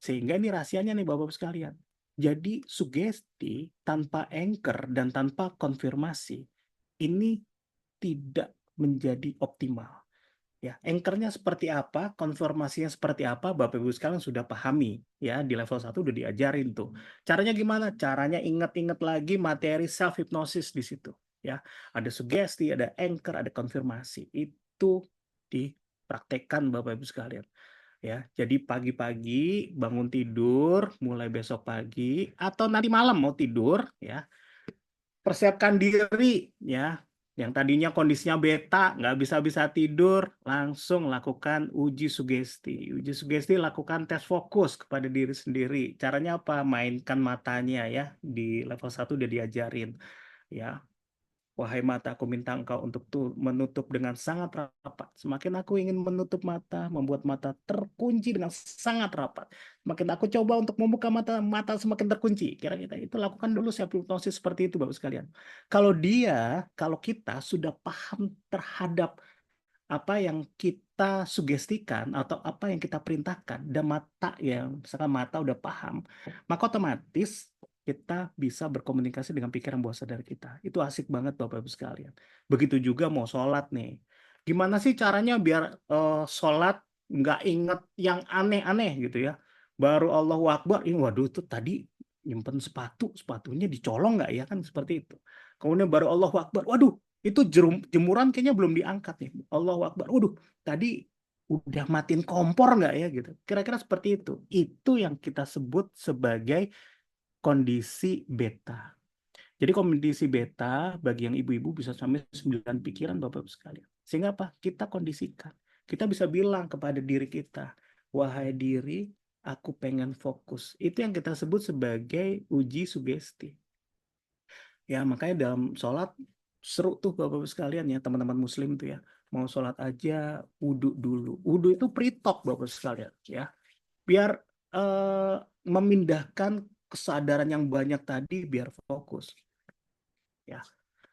Sehingga ini rahasianya nih Bapak-Bapak sekalian. Jadi sugesti tanpa anchor dan tanpa konfirmasi ini tidak menjadi optimal. Ya, anchornya seperti apa, konfirmasinya seperti apa, Bapak Ibu sekalian sudah pahami ya, di level 1 udah diajarin tuh. Caranya gimana? Caranya ingat-ingat lagi materi self hypnosis di situ ya. Ada sugesti, ada anchor, ada konfirmasi. Itu dipraktekkan Bapak Ibu sekalian. Ya, jadi pagi-pagi bangun tidur, mulai besok pagi atau nanti malam mau tidur ya, persiapkan diri ya. Yang tadinya kondisinya beta, nggak bisa-bisa tidur, langsung lakukan uji sugesti. Uji sugesti lakukan tes fokus kepada diri sendiri. Caranya apa? Mainkan matanya ya. Di level 1 udah diajarin. Ya, wahai mata, aku minta engkau untuk menutup dengan sangat rapat. Semakin aku ingin menutup mata, membuat mata terkunci dengan sangat rapat. Semakin aku coba untuk membuka mata, mata semakin terkunci. Kira-kira itu lakukan dulu self hypnosis seperti itu, Bapak sekalian. Kalau kita sudah paham terhadap apa yang kita sugestikan atau apa yang kita perintahkan, dan mata yang misalkan mata udah paham, maka otomatis kita bisa berkomunikasi dengan pikiran bawah sadar kita. Itu asik banget Bapak Ibu sekalian. Begitu juga mau sholat nih. Gimana sih caranya biar sholat nggak inget yang aneh-aneh gitu ya. Baru Allahu Akbar, waduh itu tadi nyimpen sepatunya dicolong nggak ya, kan seperti itu. Kemudian baru Allahu Akbar, waduh itu jemuran kayaknya belum diangkat nih. Allahu Akbar, waduh tadi udah matiin kompor nggak ya gitu. Kira-kira seperti itu. Itu yang kita sebut sebagai kondisi beta. Jadi kondisi beta bagi yang ibu-ibu bisa sampai 9 pikiran Bapak-Ibu sekalian. Sehingga apa? Kita kondisikan. Kita bisa bilang kepada diri kita, wahai diri, aku pengen fokus. Itu yang kita sebut sebagai uji sugesti. Ya, makanya dalam sholat seru tuh Bapak-Ibu sekalian ya, teman-teman muslim tuh ya. Mau sholat aja, wudhu dulu. Wudhu itu pre-talk Bapak sekalian ya. Biar memindahkan kesadaran yang banyak tadi biar fokus. Ya.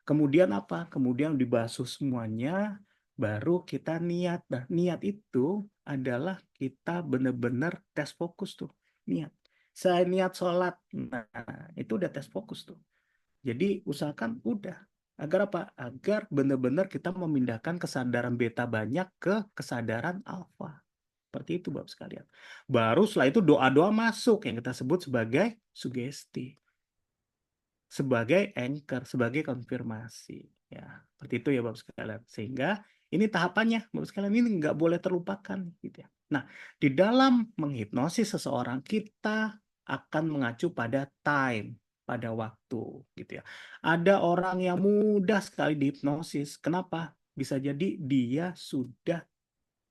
Kemudian apa? Kemudian dibasuh semuanya, baru kita niat. Nah, niat itu adalah kita benar-benar tes fokus tuh. Niat. Saya niat sholat. Nah, itu udah tes fokus tuh. Jadi usahakan udah. Agar apa? Agar benar-benar kita memindahkan kesadaran beta banyak ke kesadaran alfa. Seperti itu Bapak sekalian. Baru setelah itu doa-doa masuk yang kita sebut sebagai sugesti. Sebagai anchor, sebagai konfirmasi. Ya, seperti itu ya Bapak sekalian. Sehingga ini tahapannya, Bapak sekalian, ini nggak boleh terlupakan. Gitu ya. Nah, di dalam menghipnosis seseorang, kita akan mengacu pada time, pada waktu. Gitu ya. Ada orang yang mudah sekali dihipnosis. Kenapa? Bisa jadi dia sudah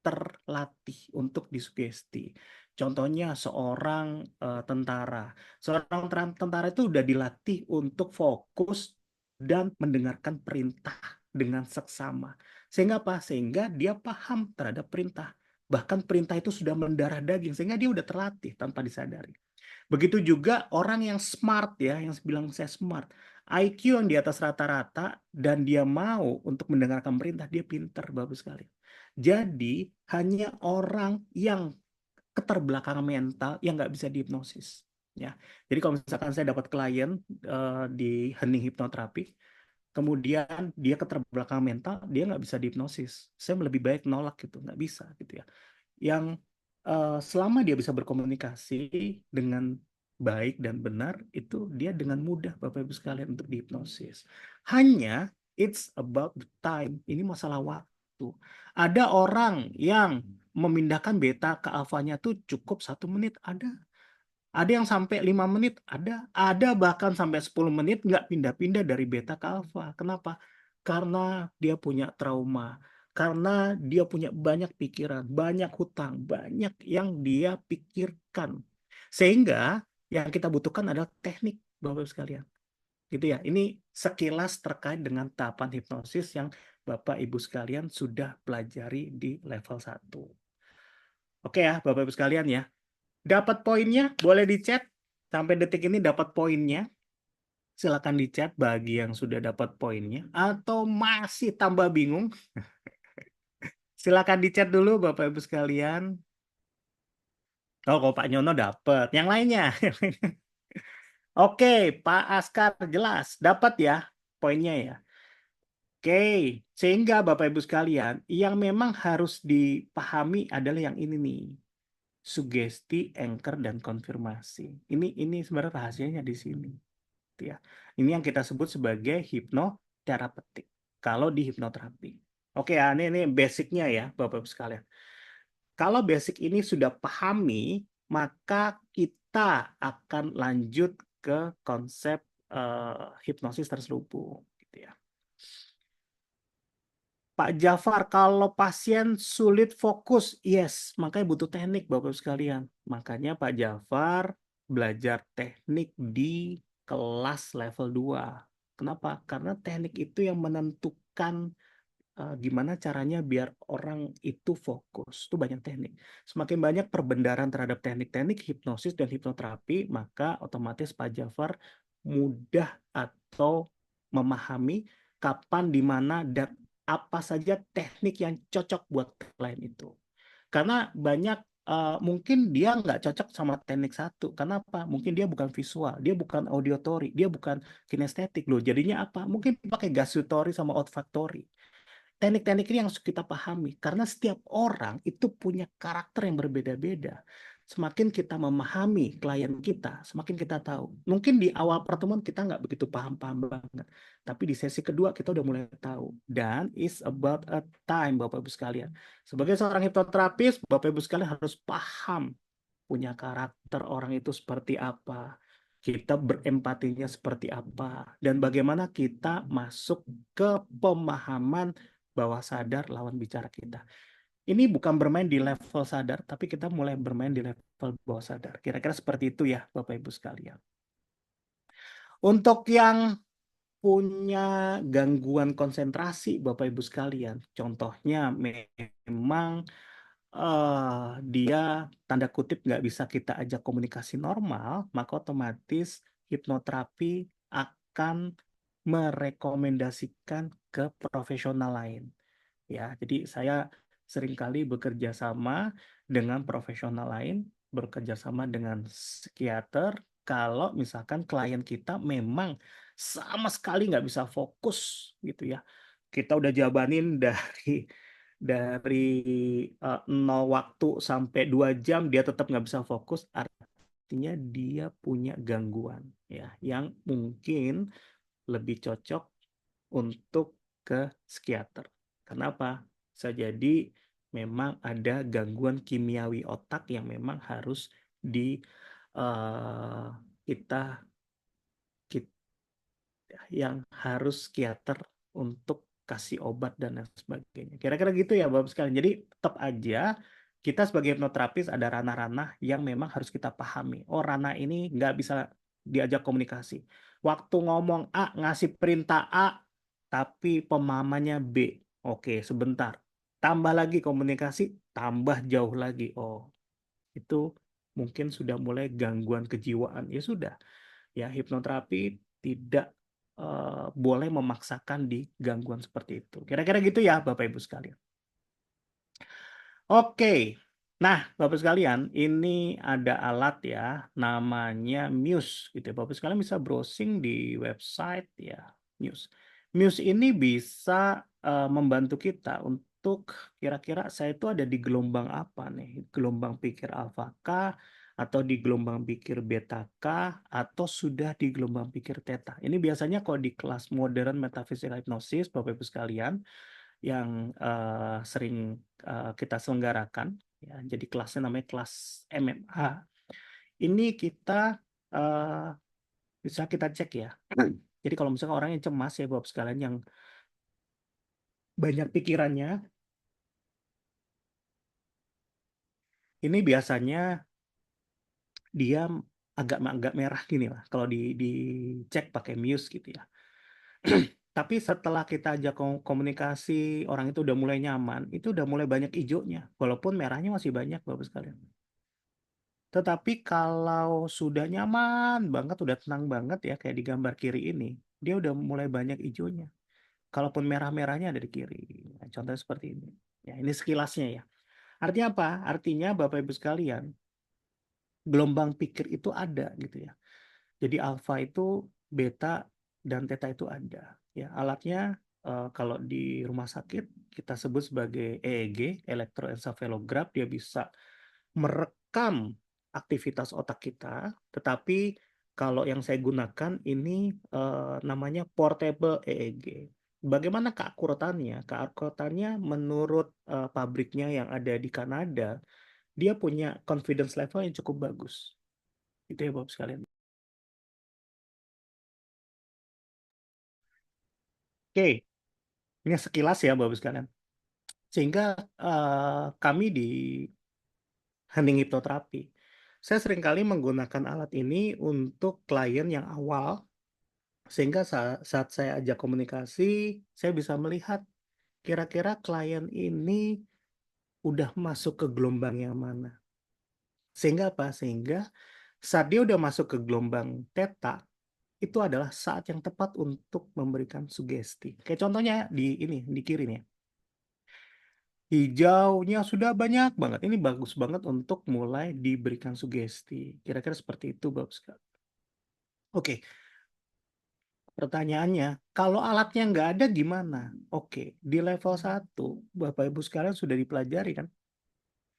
terlatih untuk disugesti. Contohnya seorang tentara. Seorang tentara itu udah dilatih untuk fokus dan mendengarkan perintah dengan seksama. Sehingga apa? Sehingga dia paham terhadap perintah. Bahkan perintah itu sudah mendarah daging. Sehingga dia udah terlatih tanpa disadari. Begitu juga orang yang smart ya, yang bilang saya smart. IQ yang di atas rata-rata dan dia mau untuk mendengarkan perintah, dia pinter, bagus sekali. Jadi hanya orang yang keterbelakangan mental yang nggak bisa dihipnosis. Ya, jadi kalau misalkan saya dapat klien di hening hipnoterapi, kemudian dia keterbelakangan mental, dia nggak bisa dihipnosis. Saya lebih baik nolak gitu, nggak bisa gitu ya. Yang selama dia bisa berkomunikasi dengan baik dan benar, itu dia dengan mudah Bapak Ibu sekalian untuk dihipnosis. Hanya it's about the time. Ini masalah waktu. Ada orang yang memindahkan beta ke alfanya tuh cukup 1 menit, ada yang sampai 5 menit, ada bahkan sampai 10 menit nggak pindah-pindah dari beta ke alfa. Kenapa? Karena dia punya trauma, karena dia punya banyak pikiran, banyak hutang, banyak yang dia pikirkan. Sehingga Yang kita butuhkan adalah teknik, Bapak Ibu sekalian. Gitu ya. Ini sekilas terkait dengan tahapan hipnosis yang Bapak Ibu sekalian sudah pelajari di level 1. Oke ya, Bapak Ibu sekalian ya. Dapat poinnya, boleh di chat. Sampai detik ini dapat poinnya. Silakan di chat bagi yang sudah dapat poinnya. Atau masih tambah bingung, silakan di chat dulu Bapak Ibu sekalian. Oh, kalau Pak Nyono dapat. Yang lainnya. Oke, Pak Askar jelas. Dapat ya poinnya ya. Oke, sehingga Bapak Ibu sekalian, yang memang harus dipahami adalah yang ini nih. Sugesti, anchor, dan konfirmasi. Ini sebenarnya rahasianya di sini. Gitu ya. Ini yang kita sebut sebagai hipnoterapeutik. Kalau di hipnoterapi. Oke ya, ini basicnya ya Bapak Ibu sekalian. Kalau basic ini sudah pahami, maka kita akan lanjut ke konsep hipnosis terselubung. Gitu ya. Pak Jafar, kalau pasien sulit fokus, yes, makanya butuh teknik, Bapak Ibu sekalian. Makanya Pak Jafar belajar teknik di kelas level 2. Kenapa? Karena teknik itu yang menentukan gimana caranya biar orang itu fokus. Itu banyak teknik. Semakin banyak perbendaharaan terhadap teknik-teknik hipnosis dan hipnoterapi, maka otomatis Pak Jafar mudah atau memahami kapan, di mana, dan apa saja teknik yang cocok buat klien itu. Karena banyak mungkin dia nggak cocok sama teknik satu. Karena apa? Mungkin dia bukan visual, dia bukan auditory, dia bukan kinestetik loh. Jadinya apa? Mungkin pakai gustatory sama olfactory. Teknik-teknik ini yang harus kita pahami, karena setiap orang itu punya karakter yang berbeda-beda. Semakin kita memahami klien kita, semakin kita tahu. Mungkin di awal pertemuan kita nggak begitu paham-paham banget, tapi di sesi kedua kita udah mulai tahu. Dan it's about a time, Bapak Ibu sekalian. Sebagai seorang hipnoterapis, Bapak Ibu sekalian harus paham punya karakter orang itu seperti apa, kita berempatinya seperti apa, dan bagaimana kita masuk ke pemahaman bawah sadar lawan bicara kita. Ini bukan bermain di level sadar, tapi kita mulai bermain di level bawah sadar. Kira-kira seperti itu ya, Bapak Ibu sekalian. Untuk yang punya gangguan konsentrasi, Bapak Ibu sekalian, contohnya memang dia tanda kutip nggak bisa kita ajak komunikasi normal, maka otomatis hipnoterapi akan merekomendasikan ke profesional lain. Ya, jadi saya seringkali bekerja sama dengan profesional lain, bekerja sama dengan psikiater. Kalau misalkan klien kita memang sama sekali nggak bisa fokus gitu ya, kita udah jabanin dari 0 waktu sampai 2 jam dia tetap nggak bisa fokus, artinya dia punya gangguan ya yang mungkin lebih cocok untuk ke psikiater. Kenapa? Bisa jadi memang ada gangguan kimiawi otak yang memang harus di eh, kita yang harus psikiater untuk kasih obat dan lain sebagainya. Kira-kira gitu ya Bapak sekalian. Jadi tetap aja kita sebagai hipnoterapis ada ranah-ranah yang memang harus kita pahami. Oh, ranah ini nggak bisa diajak komunikasi. Waktu ngomong A, ngasih perintah A, tapi pemahamannya B. Oke, sebentar. Tambah lagi komunikasi, tambah jauh lagi. Oh, itu mungkin sudah mulai gangguan kejiwaan. Ya sudah, ya hipnoterapi tidak boleh memaksakan di gangguan seperti itu. Kira-kira gitu ya Bapak Ibu sekalian. Oke. Nah, Bapak sekalian, ini ada alat ya, namanya Muse gitu ya. Bapak sekalian bisa browsing di website ya, Muse. Muse ini bisa membantu kita untuk kira-kira saya itu ada di gelombang apa nih? Gelombang pikir alfa kah, atau di gelombang pikir beta kah, atau sudah di gelombang pikir theta. Ini biasanya kalau di kelas modern metaphysical hypnosis, Bapak Ibu sekalian, yang sering kita selenggarakan ya. Jadi kelasnya namanya kelas MMA. Ini kita uh, bisa kita cek ya. Jadi kalau misalnya orang yang cemas ya Bapak sekalian, yang banyak pikirannya, ini biasanya dia agak merah gini lah kalau dicek pakai Muse gitu ya. Tapi setelah kita ajak komunikasi, orang itu udah mulai nyaman, itu udah mulai banyak hijaunya, walaupun merahnya masih banyak Bapak sekalian. Tetapi kalau sudah nyaman banget, udah tenang banget ya, kayak di gambar kiri ini, dia udah mulai banyak hijaunya. Kalaupun merah-merahnya ada di kiri. Nah, contohnya seperti ini. Ya, ini sekilasnya ya. Artinya apa? Artinya Bapak Ibu sekalian, gelombang pikir itu ada gitu ya. Jadi alfa itu, beta, dan theta itu ada. Ya, alatnya kalau di rumah sakit kita sebut sebagai EEG, elektroencephalograph, dia bisa merekam aktivitas otak kita, tetapi kalau yang saya gunakan ini namanya portable EEG. Bagaimana keakuratannya? Keakuratannya menurut pabriknya yang ada di Kanada, dia punya confidence level yang cukup bagus. Itu ya Bapak sekalian. Oke, ini sekilas ya Bapak sekalian. Sehingga kami di Hening Hipnoterapi, saya seringkali menggunakan alat ini untuk klien yang awal, sehingga saat saya ajak komunikasi, saya bisa melihat kira-kira klien ini udah masuk ke gelombang yang mana. Sehingga apa? Sehingga saat dia udah masuk ke gelombang theta, itu adalah saat yang tepat untuk memberikan sugesti. Kayak contohnya di ini, di kiri nih. Hijaunya sudah banyak banget. Ini bagus banget untuk mulai diberikan sugesti. Kira-kira seperti itu, Bapak sekali. Oke, pertanyaannya, kalau alatnya nggak ada gimana? Oke, di level 1, Bapak Ibu sekalian sudah dipelajari kan?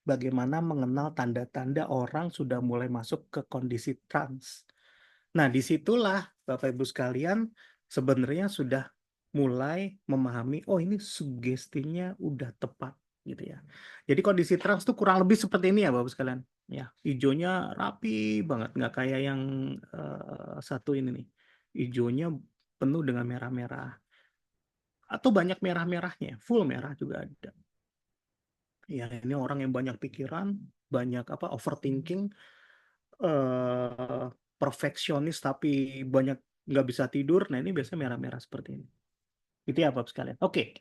Bagaimana mengenal tanda-tanda orang sudah mulai masuk ke kondisi trans. Nah, disitulah Bapak Ibu sekalian sebenarnya sudah mulai memahami, oh ini sugestinya udah tepat gitu ya. Jadi kondisi trans tuh kurang lebih seperti ini ya Bapak sekalian. Ya, hijaunya rapi banget, nggak kayak yang satu ini nih. Hijaunya penuh dengan merah-merah. Atau banyak merah-merahnya, full merah juga ada. Ya, ini orang yang banyak pikiran, banyak overthinking, eh perfeksionis tapi banyak nggak bisa tidur. Nah, ini biasanya merah-merah seperti ini. Itu ya Bapak sekalian. Oke,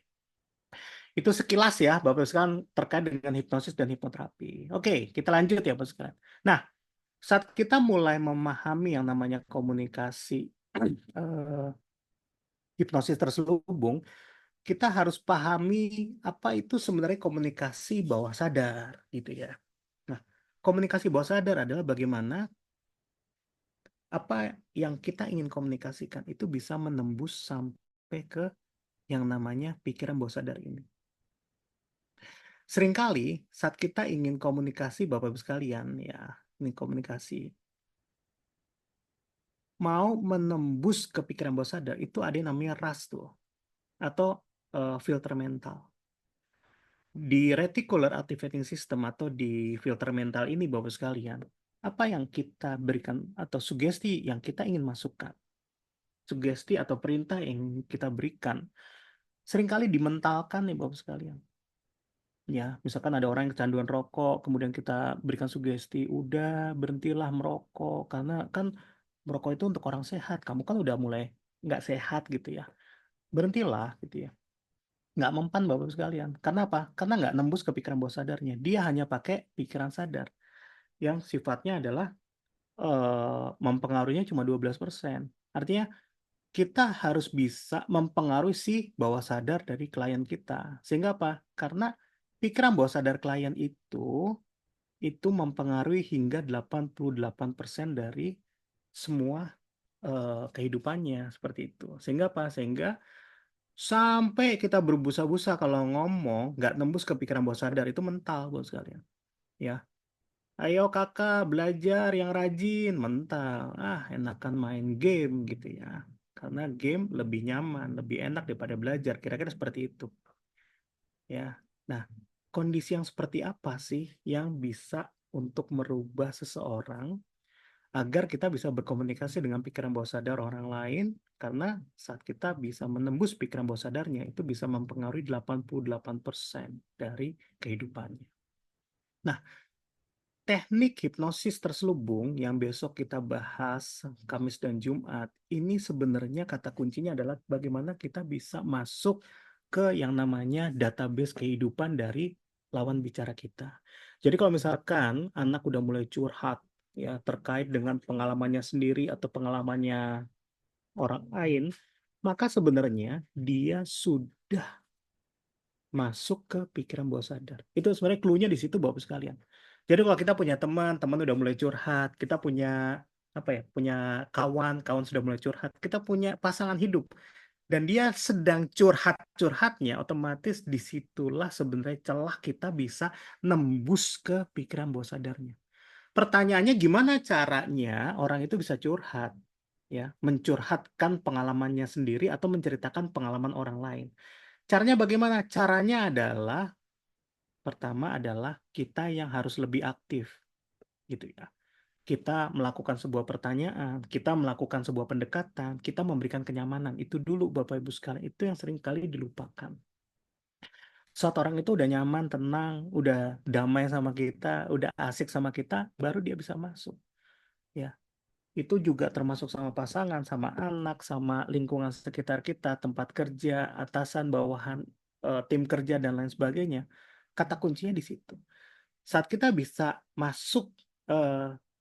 itu sekilas ya Bapak sekalian terkait dengan hipnosis dan hipnoterapi. Oke, kita lanjut ya Bapak sekalian. Nah, saat kita mulai memahami yang namanya komunikasi eh, hipnosis terselubung, kita harus pahami apa itu sebenarnya komunikasi bawah sadar gitu ya. Nah, komunikasi bawah sadar adalah bagaimana apa yang kita ingin komunikasikan itu bisa menembus sampai ke yang namanya pikiran bawah sadar ini. Seringkali saat kita ingin komunikasi, Bapak Ibu sekalian, ya, ini komunikasi, mau menembus ke pikiran bawah sadar, itu ada yang namanya RAS tuh, atau filter mental. Di reticular activating system atau di filter mental ini, Bapak Ibu sekalian, apa yang kita berikan atau sugesti yang kita ingin masukkan, sugesti atau perintah yang kita berikan, seringkali dimentalkan nih Bapak sekalian. Ya, misalkan ada orang yang kecanduan rokok, kemudian kita berikan sugesti, udah berhentilah merokok, karena kan merokok itu untuk orang sehat. Kamu kan udah mulai nggak sehat gitu ya. Berhentilah gitu ya. Nggak mempan Bapak sekalian. Karena apa? Karena nggak nembus ke pikiran bawah sadarnya. Dia hanya pakai pikiran sadar yang sifatnya adalah mempengaruhinya cuma 12%. Artinya kita harus bisa mempengaruhi si bawah sadar dari klien kita. Sehingga apa? Karena pikiran bawah sadar klien itu mempengaruhi hingga 88% dari semua kehidupannya seperti itu. Sehingga apa? Sehingga sampai kita berbusa-busa kalau ngomong nggak nembus ke pikiran bawah sadar itu mental bos sekalian. Ya, ayo kakak belajar yang rajin, mental. Ah, enakan main game gitu ya. Karena game lebih nyaman, lebih enak daripada belajar. Kira-kira seperti itu. Ya. Nah, kondisi yang seperti apa sih yang bisa untuk merubah seseorang agar kita bisa berkomunikasi dengan pikiran bawah sadar orang lain? Karena saat kita bisa menembus pikiran bawah sadarnya, itu bisa mempengaruhi 88% dari kehidupannya. Nah, teknik hipnosis terselubung yang besok kita bahas Kamis dan Jumat, ini sebenarnya kata kuncinya adalah bagaimana kita bisa masuk ke yang namanya database kehidupan dari lawan bicara kita. Jadi kalau misalkan anak udah mulai curhat ya terkait dengan pengalamannya sendiri atau pengalamannya orang lain, maka sebenarnya dia sudah masuk ke pikiran bawah sadar. Itu sebenarnya clue-nya di situ Bapak sekalian. Jadi kalau kita punya teman, teman udah mulai curhat, kita punya apa ya, punya kawan, kawan sudah mulai curhat, kita punya pasangan hidup dan dia sedang curhat-curhatnya, otomatis disitulah sebenarnya celah kita bisa nembus ke pikiran bawah sadarnya. Pertanyaannya gimana caranya orang itu bisa curhat? Ya, mencurhatkan pengalamannya sendiri atau menceritakan pengalaman orang lain. Caranya bagaimana? Caranya adalah pertama adalah kita yang harus lebih aktif, gitu ya. Kita melakukan sebuah pertanyaan, kita melakukan sebuah pendekatan, kita memberikan kenyamanan. Itu dulu Bapak Ibu sekalian, itu yang sering kali dilupakan. Saat orang itu udah nyaman, tenang, udah damai sama kita, udah asik sama kita, baru dia bisa masuk. Ya, itu juga termasuk sama pasangan, sama anak, sama lingkungan sekitar kita, tempat kerja, atasan, bawahan, tim kerja dan lain sebagainya. Kata kuncinya di situ. Saat kita bisa masuk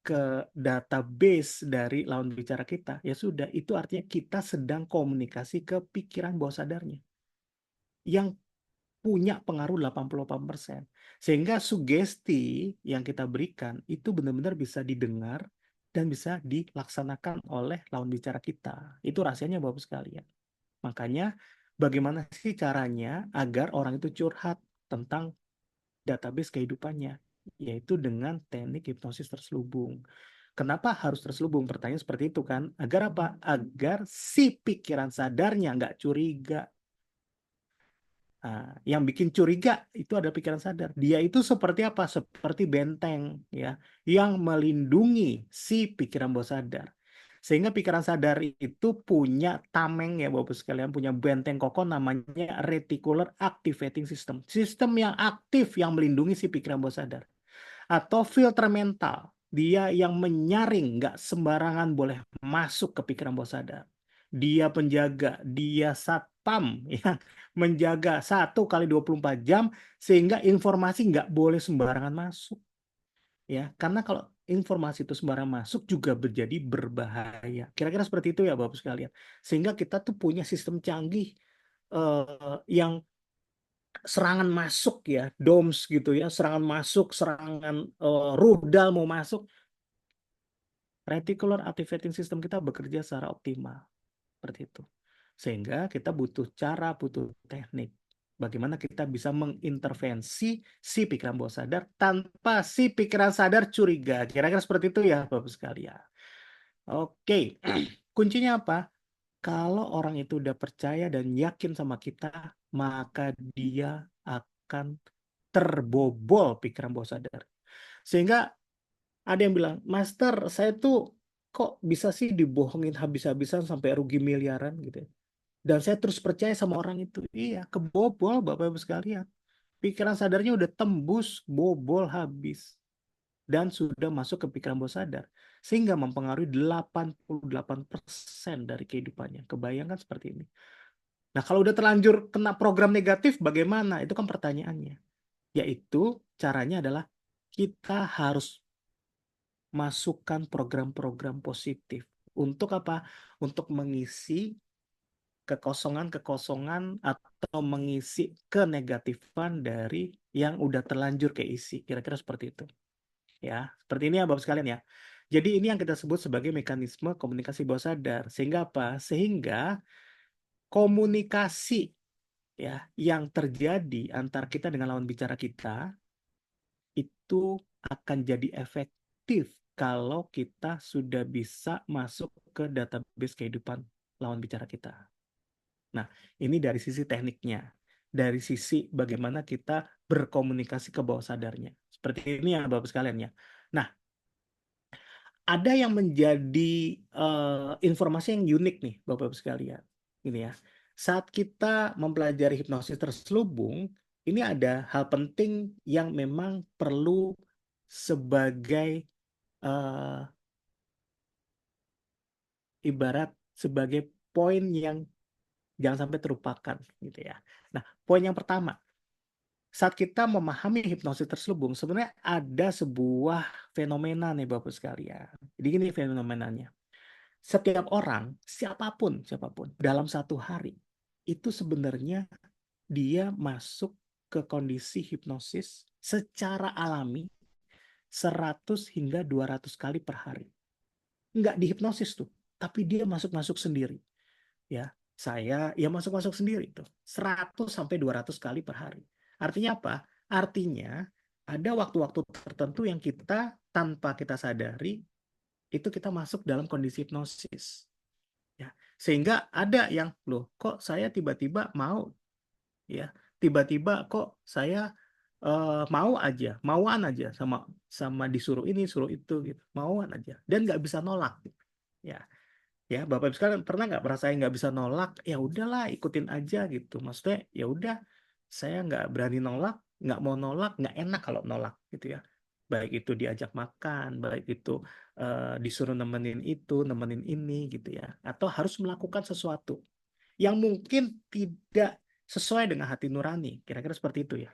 ke database dari lawan bicara kita, ya sudah, itu artinya kita sedang komunikasi ke pikiran bawah sadarnya yang punya pengaruh 88%. Sehingga sugesti yang kita berikan itu benar-benar bisa didengar dan bisa dilaksanakan oleh lawan bicara kita. Itu rahasianya Bapak sekalian. Makanya bagaimana sih caranya agar orang itu curhat tentang database kehidupannya? Yaitu dengan teknik hipnosis terselubung. Kenapa harus terselubung? Pertanyaan seperti itu kan. Agar apa? Agar si pikiran sadarnya nggak curiga. Nah, yang bikin curiga itu ada pikiran sadar. Dia itu seperti apa? Seperti benteng ya, yang melindungi si pikiran bawah sadar. Sehingga pikiran sadar itu punya tameng ya Bapak sekalian, punya benteng kokoh namanya reticular activating system. Sistem yang aktif yang melindungi si pikiran bawah sadar. Atau filter mental, dia yang menyaring, nggak sembarangan boleh masuk ke pikiran bawah sadar. Dia penjaga, dia satpam ya, menjaga 1 kali 24 jam sehingga informasi nggak boleh sembarangan masuk ya, karena kalau informasi itu sembarangan masuk juga menjadi berbahaya. Kira-kira seperti itu ya Bapak sekalian. Sehingga kita tuh punya sistem canggih yang serangan masuk ya, DOMS gitu ya, serangan masuk, serangan rudal mau masuk, reticular activating system kita bekerja secara optimal seperti itu. Sehingga kita butuh cara, butuh teknik. Bagaimana kita bisa mengintervensi si pikiran bawah sadar tanpa si pikiran sadar curiga. Kira-kira seperti itu ya Bapak sekalian. Oke, kuncinya apa? Kalau orang itu udah percaya dan yakin sama kita, maka dia akan terbobol pikiran bawah sadar. Sehingga ada yang bilang, Master, saya tuh kok bisa sih dibohongin habis-habisan sampai rugi miliaran gitu ya. Dan saya terus percaya sama orang itu. Iya, kebobol Bapak Ibu sekalian. Pikiran sadarnya udah tembus, bobol habis. Dan sudah masuk ke pikiran bawah sadar. Sehingga mempengaruhi 88% dari kehidupannya. Kebayangkan seperti ini. Nah, kalau udah terlanjur kena program negatif, bagaimana? Itu kan pertanyaannya. Yaitu caranya adalah kita harus masukkan program-program positif. Untuk apa? Untuk mengisi kekosongan-kekosongan atau mengisi kenegatifan dari yang udah terlanjur keisi. Kira-kira seperti itu. Ya, seperti ini ya Bapak sekalian ya. Jadi ini yang kita sebut sebagai mekanisme komunikasi bawah sadar. Sehingga apa? Sehingga komunikasi ya yang terjadi antara kita dengan lawan bicara kita itu akan jadi efektif kalau kita sudah bisa masuk ke database kehidupan lawan bicara kita. Nah, ini dari sisi tekniknya, dari sisi bagaimana kita berkomunikasi ke bawah sadarnya. Seperti ini ya Bapak sekalian ya. Nah, ada yang menjadi informasi yang unik nih Bapak-Bapak sekalian. Ini ya. Saat kita mempelajari hipnosis terselubung, ini ada hal penting yang memang perlu sebagai eh, ibarat sebagai poin yang jangan sampai terlupakan gitu ya. Nah, poin yang pertama, saat kita memahami hipnosis terselubung, sebenarnya ada sebuah fenomena nih Bapak sekalian. Jadi gini fenomenanya. Setiap orang, siapapun, dalam satu hari, itu sebenarnya dia masuk ke kondisi hipnosis secara alami 100 hingga 200 kali per hari. Nggak dihipnosis tuh, tapi dia masuk-masuk sendiri. Ya, saya ya masuk-masuk sendiri tuh. 100 sampai 200 kali per hari. Artinya apa? Artinya ada waktu-waktu tertentu yang kita tanpa kita sadari itu kita masuk dalam kondisi hipnosis. Ya, sehingga ada yang loh, kok saya tiba-tiba mau ya, tiba-tiba kok saya mauan aja sama sama disuruh ini, suruh itu gitu, mauan aja dan nggak bisa nolak. Gitu. Ya, ya Bapak Ibu sekalian pernah nggak merasa nggak bisa nolak? Ya udahlah ikutin aja gitu. Maksudnya ya udah saya nggak berani nolak, nggak mau nolak, nggak enak kalau nolak gitu ya. Baik itu diajak makan, baik itu disuruh nemenin itu, nemenin ini gitu ya. Atau harus melakukan sesuatu yang mungkin tidak sesuai dengan hati nurani. Kira-kira seperti itu ya.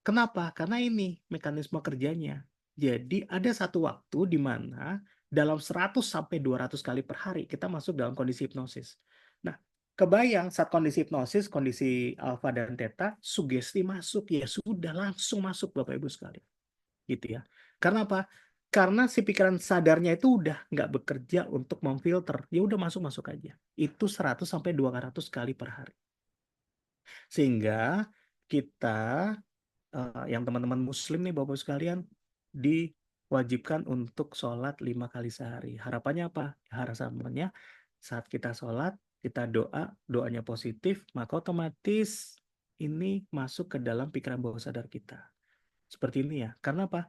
Kenapa? Karena ini mekanisme kerjanya. Jadi ada satu waktu di mana dalam 100 sampai 200 kali per hari kita masuk dalam kondisi hipnosis. Nah, kebayang saat kondisi hipnosis, kondisi alfa dan theta, sugesti masuk ya sudah langsung masuk Bapak Ibu sekalian. Gitu ya. Karena apa? Karena si pikiran sadarnya itu udah nggak bekerja untuk memfilter. Ya udah masuk-masuk aja. Itu 100 sampai 200 kali per hari. Sehingga kita yang teman-teman muslim nih Bapak sekalian diwajibkan untuk sholat 5 kali sehari. Harapannya apa? Harapannya saat kita sholat, kita doa, doanya positif, maka otomatis ini masuk ke dalam pikiran bawah sadar kita. Seperti ini ya. Karena apa?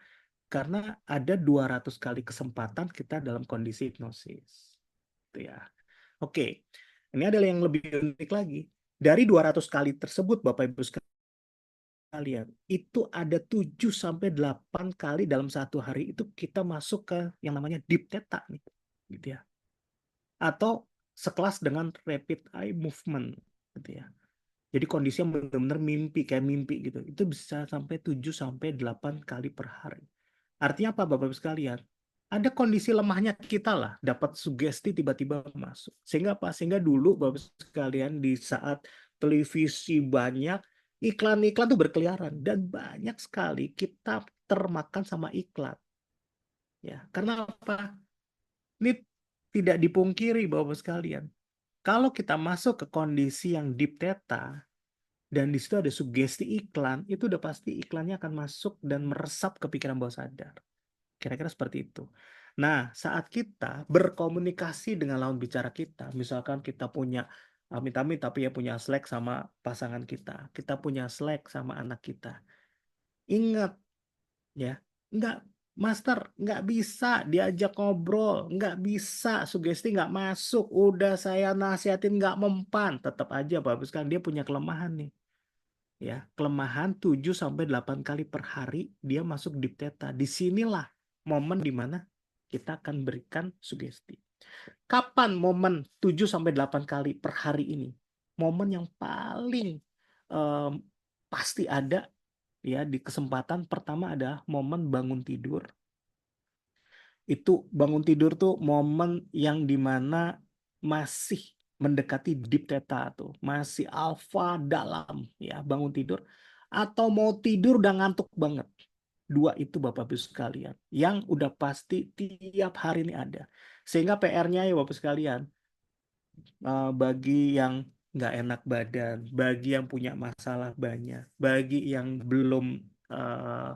Karena ada 200 kali kesempatan kita dalam kondisi hipnosis. Itu ya. Oke. Ini adalah yang lebih unik lagi. Dari 200 kali tersebut Bapak Ibu sekalian, itu ada 7 sampai 8 kali dalam satu hari itu kita masuk ke yang namanya deep theta nih, gitu ya. Atau sekelas dengan rapid eye movement, gitu ya. Jadi kondisi yang benar-benar mimpi, kayak mimpi gitu. Itu bisa sampai 7 sampai 8 kali per hari. Artinya apa Bapak-Ibu sekalian? Ada kondisi lemahnya kita lah, dapat sugesti tiba-tiba masuk. Sehingga apa? Sehingga dulu Bapak sekalian di saat televisi banyak, iklan-iklan tuh berkeliaran. Dan banyak sekali kita termakan sama iklan. Ya, karena apa? Ini tidak dipungkiri Bapak sekalian. Kalau kita masuk ke kondisi yang deep theta, dan di situ ada sugesti iklan, itu udah pasti iklannya akan masuk dan meresap ke pikiran bawah sadar. Kira-kira seperti itu. Nah, saat kita berkomunikasi dengan lawan bicara kita, misalkan kita punya amit-amit tapi ya punya Slack sama pasangan kita punya Slack sama anak kita. Ingat ya, nggak Master, nggak bisa diajak ngobrol, nggak bisa sugesti nggak masuk. Udah saya nasihatin nggak mempan, tetap aja bagus kan dia punya kelemahan nih. Ya, kelemahan 7 sampai 8 kali per hari dia masuk deep theta. Disinilah momen di mana kita akan berikan sugesti. Kapan momen 7 sampai 8 kali per hari ini? Momen yang paling em, pasti ada ya di kesempatan pertama adalah momen bangun tidur. Itu bangun tidur tuh momen yang dimana masih mendekati deep theta tuh, masih alfa dalam ya bangun tidur atau mau tidur udah ngantuk banget. Dua itu Bapak Ibu sekalian yang udah pasti tiap hari ini ada. Sehingga PR-nya ya Bapak sekalian, bagi yang nggak enak badan, bagi yang punya masalah banyak, bagi yang eh,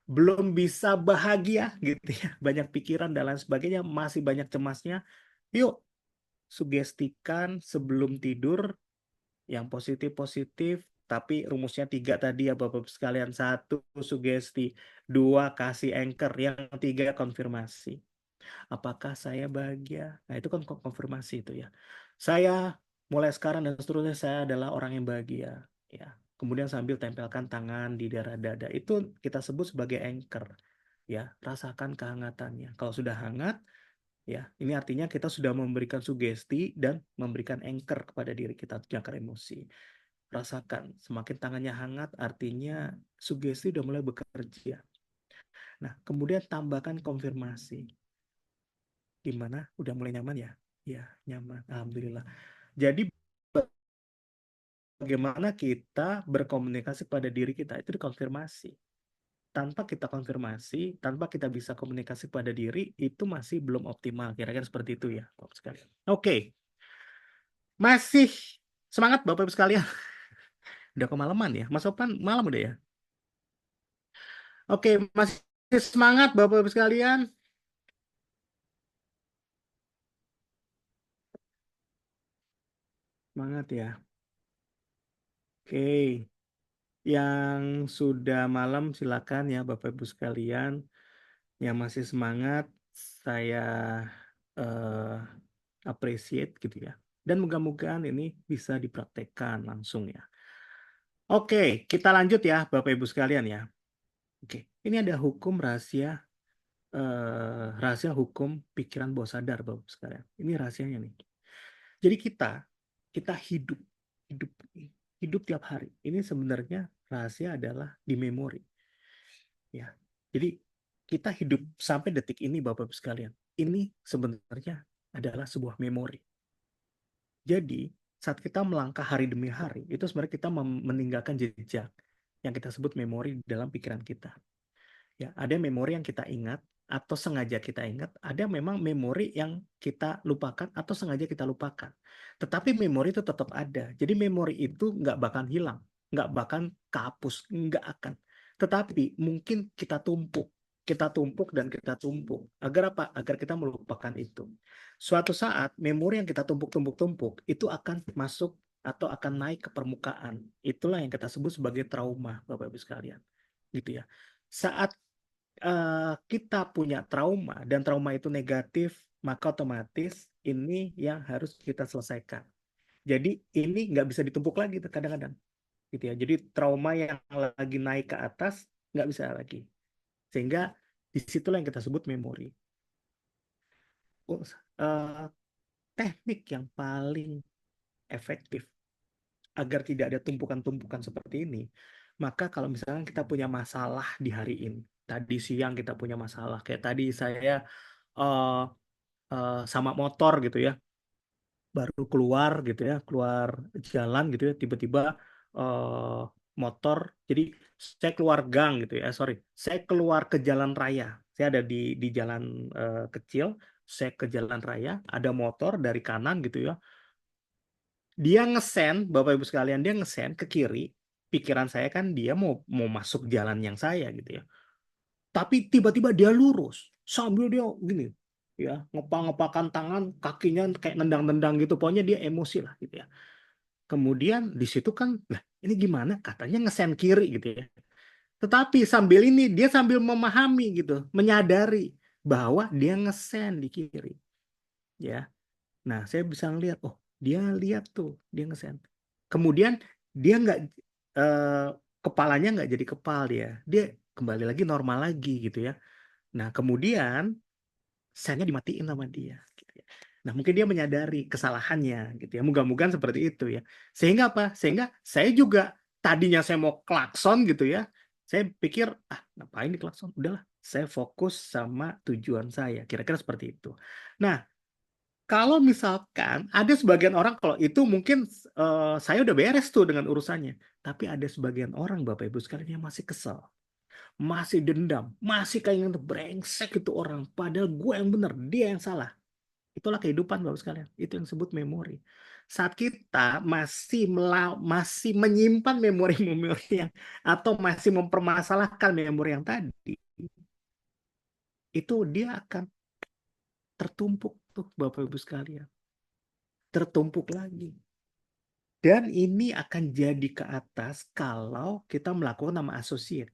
belum bisa bahagia gitu ya, banyak pikiran dan lain sebagainya, masih banyak cemasnya, yuk sugestikan sebelum tidur yang positif-positif, tapi rumusnya 3 tadi ya Bapak sekalian, 1 sugesti, 2 kasih anchor, yang 3 konfirmasi. Apakah saya bahagia? Nah itu kan konfirmasi itu ya. Saya mulai sekarang dan seterusnya saya adalah orang yang bahagia. Ya. Kemudian sambil tempelkan tangan di daerah dada. Itu kita sebut sebagai anchor. ya, rasakan kehangatannya. Kalau sudah hangat, ya, ini artinya kita sudah memberikan sugesti dan memberikan anchor kepada diri kita untuk jangkar emosi. Rasakan, semakin tangannya hangat, artinya sugesti udah mulai bekerja. Nah, kemudian tambahkan konfirmasi. Gimana? Udah mulai nyaman ya? Ya, nyaman. Alhamdulillah. Jadi bagaimana kita berkomunikasi pada diri kita itu dikonfirmasi. Tanpa kita konfirmasi, tanpa kita bisa komunikasi pada diri, itu masih belum optimal. Kira-kira seperti itu ya, Bapak sekalian. Oke, masih semangat Bapak Ibu sekalian. Udah kemalaman ya, Mas Opan malam udah ya. Oke, masih semangat Bapak Ibu sekalian. Semangat ya. Oke, yang sudah malam silakan ya Bapak Ibu sekalian. Yang masih semangat, saya eh, appreciate gitu ya. Dan mudah-mudahan ini bisa dipraktekkan langsung ya. Oke, kita lanjut ya Bapak Ibu sekalian ya. Oke, ini ada hukum rahasia hukum pikiran bawah sadar Bapak Ibu sekalian. Ini rahasianya nih. Jadi kita hidup hidup hidup tiap hari. Ini sebenarnya rahasia adalah di memori. Ya. Jadi kita hidup sampai detik ini Bapak Ibu sekalian. Ini sebenarnya adalah sebuah memori. Jadi, saat kita melangkah hari demi hari, itu sebenarnya kita meninggalkan jejak yang kita sebut memori dalam pikiran kita. Ya, ada memori yang kita ingat atau sengaja kita ingat, ada memang memori yang kita lupakan atau sengaja kita lupakan. Tetapi memori itu tetap ada. Jadi memori itu nggak bakal hilang, nggak bakal kehapus, nggak akan. Tetapi mungkin kita tumpuk dan kita tumpuk. Agar apa? Agar kita melupakan itu. Suatu saat memori yang kita tumpuk-tumpuk-tumpuk itu akan masuk atau akan naik ke permukaan. Itulah yang kita sebut sebagai trauma, Bapak Ibu sekalian. Gitu ya. Saat kita punya trauma dan trauma itu negatif, maka otomatis ini yang harus kita selesaikan. Jadi ini nggak bisa ditumpuk lagi kadang-kadang, gitu ya. Jadi trauma yang lagi naik ke atas nggak bisa lagi, sehingga disitulah yang kita sebut memori. Teknik yang paling efektif agar tidak ada tumpukan-tumpukan seperti ini, maka kalau misalnya kita punya masalah di hari ini, tadi siang kita punya masalah, kayak tadi saya uh, sama motor gitu ya, baru keluar gitu ya, keluar jalan gitu ya, tiba-tiba uh, motor, jadi saya keluar gang gitu ya, sorry, saya keluar ke jalan raya, saya ada di jalan kecil, saya ke jalan raya, ada motor dari kanan gitu ya, dia ngesen, Bapak Ibu sekalian, dia ngesen ke kiri, pikiran saya kan dia mau masuk jalan yang saya gitu ya, tapi tiba-tiba dia lurus sambil dia gini ya, ngepak-ngepakan tangan, kakinya kayak nendang-nendang gitu, pokoknya dia emosi lah gitu ya. Kemudian di situ kan, lah ini gimana, katanya ngesen kiri gitu ya, tetapi sambil ini dia sambil memahami gitu, menyadari bahwa dia ngesen di kiri ya. Nah, saya bisa ngeliat, oh dia lihat tuh, dia ngesen. Kemudian dia nggak, eh, kepalanya nggak jadi kepal dia kembali lagi normal lagi gitu ya. Nah, kemudian sennya dimatiin sama dia. Gitu ya. Nah, mungkin dia menyadari kesalahannya gitu ya. Moga-moga seperti itu ya. Sehingga apa? Sehingga saya juga tadinya saya mau klakson gitu ya. Saya pikir, ah ngapain di klakson? Udahlah, saya fokus sama tujuan saya. Kira-kira seperti itu. Nah, kalau misalkan ada sebagian orang, kalau itu mungkin saya udah beres tuh dengan urusannya. Tapi ada sebagian orang Bapak Ibu sekalian yang masih kesel, masih dendam, masih kayak brengsek itu orang. Padahal gue yang benar, dia yang salah. Itulah kehidupan Bapak sekalian. Itu yang disebut memori. Saat kita masih menyimpan memori-memori yang, atau masih mempermasalahkan memori yang tadi, itu dia akan tertumpuk tuh Bapak Ibu sekalian. Tertumpuk lagi. Dan ini akan jadi ke atas kalau kita melakukan nama associate.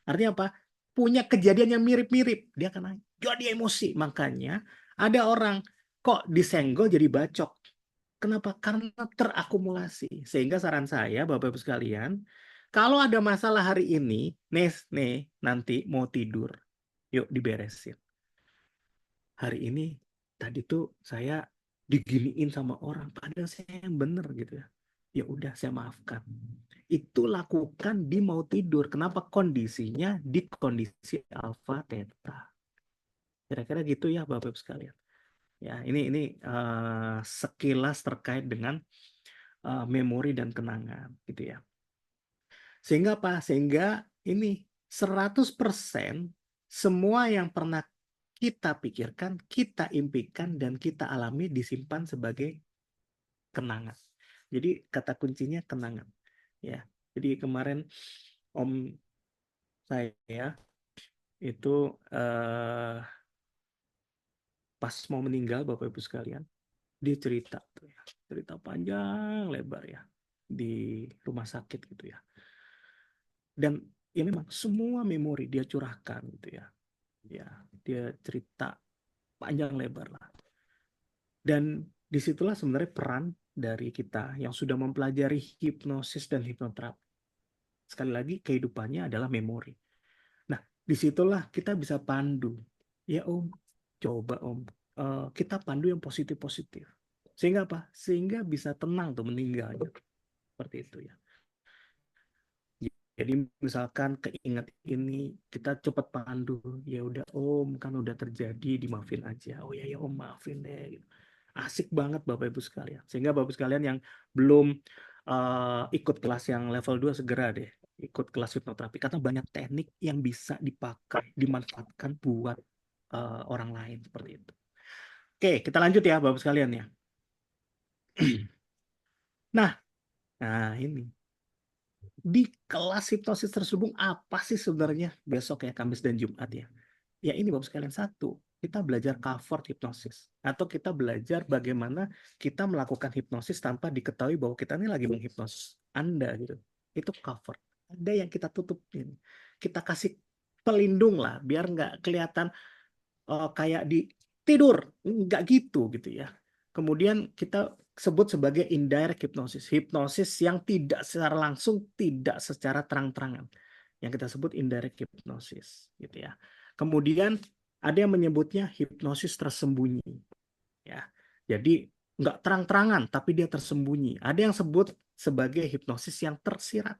Artinya apa? Punya kejadian yang mirip-mirip. Dia akan naik. Jadi emosi. Makanya ada orang kok disenggol jadi bacok. Kenapa? Karena terakumulasi. Sehingga saran saya, Bapak-Ibu sekalian, kalau ada masalah hari ini, nih, nanti mau tidur. yuk diberesin. Hari ini tadi tuh saya diginiin sama orang, padahal saya yang bener gitu ya. Ya udah saya maafkan. Itu lakukan di mau tidur. Kenapa? Kondisinya di kondisi alfa theta. Kira-kira gitu ya Bapak Ibu sekalian. Ya, ini sekilas terkait dengan memori dan kenangan gitu ya. Sehingga apa? Sehingga ini 100% semua yang pernah kita pikirkan, kita impikan, dan kita alami disimpan sebagai kenangan. Jadi kata kuncinya kenangan. Ya, jadi kemarin om saya itu pas mau meninggal Bapak Ibu sekalian, dia cerita tuh ya, cerita panjang lebar ya di rumah sakit gitu ya. Dan ya memang semua memori dia curahkan gitu ya. Ya, dia cerita panjang lebar lah. Dan disitulah sebenarnya peran dari kita yang sudah mempelajari hipnosis dan hipnoterapi. Sekali lagi, kehidupannya adalah memori. Nah, disitulah kita bisa pandu. Ya Om, coba Om, kita pandu yang positif-positif. Sehingga apa? Sehingga bisa tenang tuh meninggalnya. Seperti itu ya. Jadi misalkan keinget ini, kita cepat pandu. Ya udah Om, kan udah terjadi, dimaafin aja. Oh ya ya Om, maafin deh. Gitu. Asik banget Bapak Ibu sekalian. Sehingga Bapak Ibu sekalian yang belum ikut kelas yang level 2 segera deh ikut kelas hipnoterapi karena banyak teknik yang bisa dipakai, dimanfaatkan buat orang lain seperti itu. Oke, kita lanjut ya Bapak sekalian ya. Nah, ini di kelas hipnosis terselubung apa sih sebenarnya besok ya Kamis dan Jumat ya? Ya ini Bapak sekalian, satu, kita belajar cover hipnosis atau kita belajar bagaimana kita melakukan hipnosis tanpa diketahui bahwa kita ini lagi menghipnosis Anda gitu. Itu cover. Ada yang kita tutupin. Kita kasih pelindung lah biar nggak kelihatan kayak di tidur, nggak gitu ya. Kemudian kita sebut sebagai indirect hypnosis, hipnosis yang tidak secara langsung, tidak secara terang-terangan, yang kita sebut indirect hypnosis, gitu ya. Kemudian ada yang menyebutnya hipnosis tersembunyi, ya. Jadi nggak terang-terangan, tapi dia tersembunyi. Ada yang sebut sebagai hipnosis yang tersirat,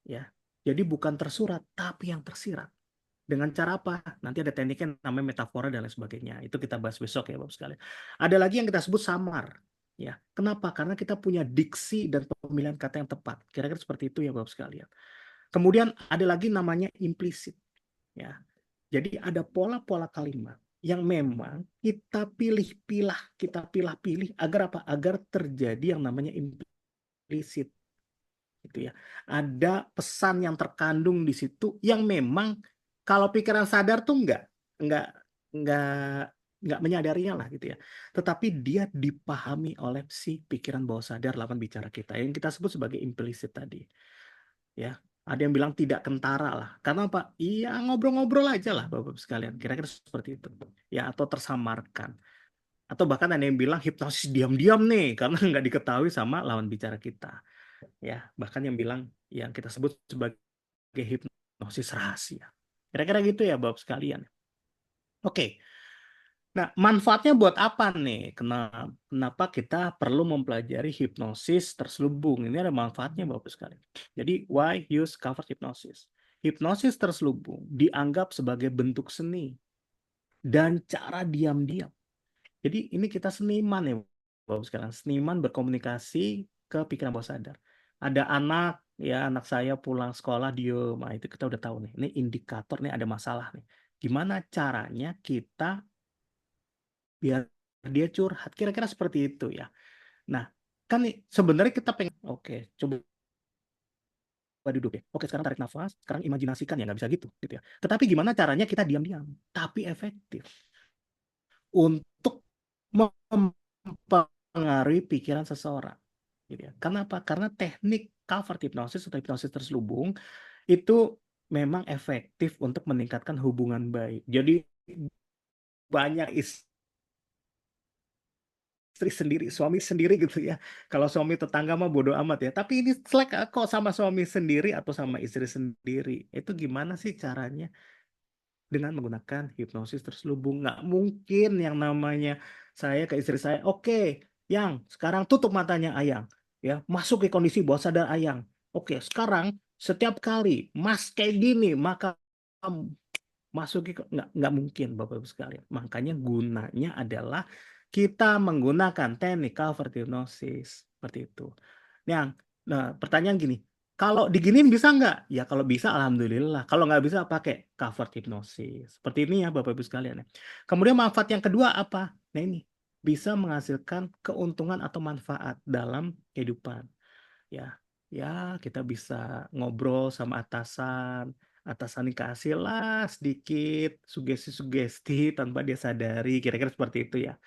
ya. Jadi bukan tersurat, tapi yang tersirat. Dengan cara apa? Nanti ada tekniknya namanya metafora dan lain sebagainya. Itu kita bahas besok ya Bapak sekalian. Ada lagi yang kita sebut samar. Ya, kenapa? Karena kita punya diksi dan pemilihan kata yang tepat. Kira-kira seperti itu ya Bapak sekalian. Kemudian ada lagi namanya implisit. Ya, jadi ada pola-pola kalimat yang memang kita pilih-pilih, kita pilih-pilih agar apa? Agar terjadi yang namanya implisit. Gitu ya. Ada pesan yang terkandung di situ yang memang kalau pikiran sadar tuh enggak enggak enggak menyadarinya lah gitu ya. Tetapi dia dipahami oleh si pikiran bawah sadar lawan bicara kita yang kita sebut sebagai implisit tadi. Ya. Ada yang bilang tidak kentara lah. Karena apa? Iya ngobrol-ngobrol aja lah Bapak sekalian. Kira-kira seperti itu. Ya atau tersamarkan. Atau bahkan ada yang bilang hipnosis diam-diam nih karena nggak diketahui sama lawan bicara kita. Ya, bahkan yang bilang yang kita sebut sebagai hipnosis rahasia. Kira-kira gitu ya Bapak sekalian. Oke. Nah, manfaatnya buat apa nih? Kenapa kita perlu mempelajari hipnosis terselubung? Ini ada manfaatnya Bapak sekalian. Jadi, why use covered hypnosis? Hipnosis terselubung dianggap sebagai bentuk seni dan cara diam-diam. Jadi, ini kita seniman ya Bapak sekalian. Seniman berkomunikasi ke pikiran bawah sadar. Ada anak saya pulang sekolah diem, nah itu kita udah tahu nih, ini indikator nih ada masalah nih. Gimana caranya kita biar dia curhat? Kira-kira seperti itu ya. Nah, kan sebenarnya kita pengen, oke, coba duduk ya. Oke, sekarang tarik nafas, sekarang imajinasikan ya, nggak bisa gitu ya. Tetapi gimana caranya kita diam-diam, tapi efektif untuk mempengaruhi pikiran seseorang. Gitu ya. Kenapa? Karena teknik covered hypnosis atau hipnosis terselubung itu memang efektif untuk meningkatkan hubungan baik. Jadi banyak istri sendiri, suami sendiri gitu ya. Kalau suami tetangga mah bodo amat ya. Tapi ini selek kok sama suami sendiri atau sama istri sendiri. Itu gimana sih caranya? dengan menggunakan hipnosis terselubung. Nggak mungkin yang namanya saya ke istri saya, oke, yang sekarang tutup matanya Ayang, ya, masuk ke kondisi bawah sadar Ayang. Oke, sekarang setiap kali Mas kayak gini, maka masuki nggak mungkin Bapak Ibu sekalian. Makanya gunanya adalah kita menggunakan teknik covered hypnosis seperti itu. Nah, pertanyaan gini, kalau diginiin bisa nggak? Ya kalau bisa alhamdulillah. Kalau nggak bisa pakai covered hypnosis. Seperti ini ya Bapak Ibu sekalian ya. Kemudian manfaat yang kedua apa? Nah ini bisa menghasilkan keuntungan atau manfaat dalam kehidupan. Ya, ya kita bisa ngobrol sama atasan, atasan dikasih lah sedikit sugesti-sugesti tanpa dia sadari, kira-kira seperti itu ya.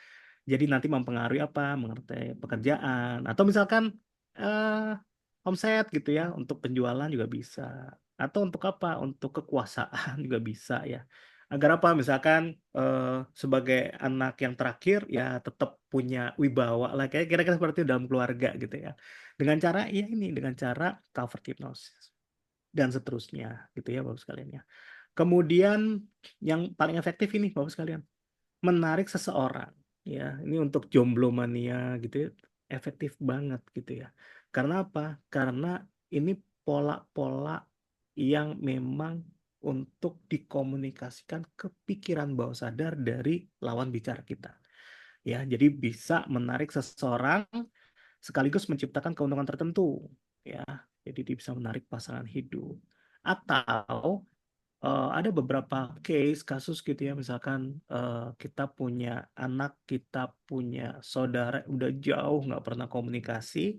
Jadi nanti mempengaruhi apa? Mengerti pekerjaan atau misalkan eh omset gitu ya, untuk penjualan juga bisa. Atau untuk apa? Untuk kekuasaan juga bisa ya. Agar apa? Misalkan sebagai anak yang terakhir ya tetap punya wibawa lah, kayak kira-kira seperti itu dalam keluarga gitu ya. Dengan cara ya ini, dengan cara covered hypnosis dan seterusnya gitu ya Bapak sekalian ya. Kemudian yang paling efektif ini Bapak sekalian, menarik seseorang ya, ini untuk jomblo mania gitu ya, efektif banget gitu ya. Karena apa? Karena ini pola-pola yang memang untuk dikomunikasikan ke pikiran bawah sadar dari lawan bicara kita ya. Jadi bisa menarik seseorang sekaligus menciptakan keuntungan tertentu ya. Jadi dia bisa menarik pasangan hidup atau ada beberapa kasus gitu ya, misalkan kita punya anak, kita punya saudara udah jauh nggak pernah komunikasi,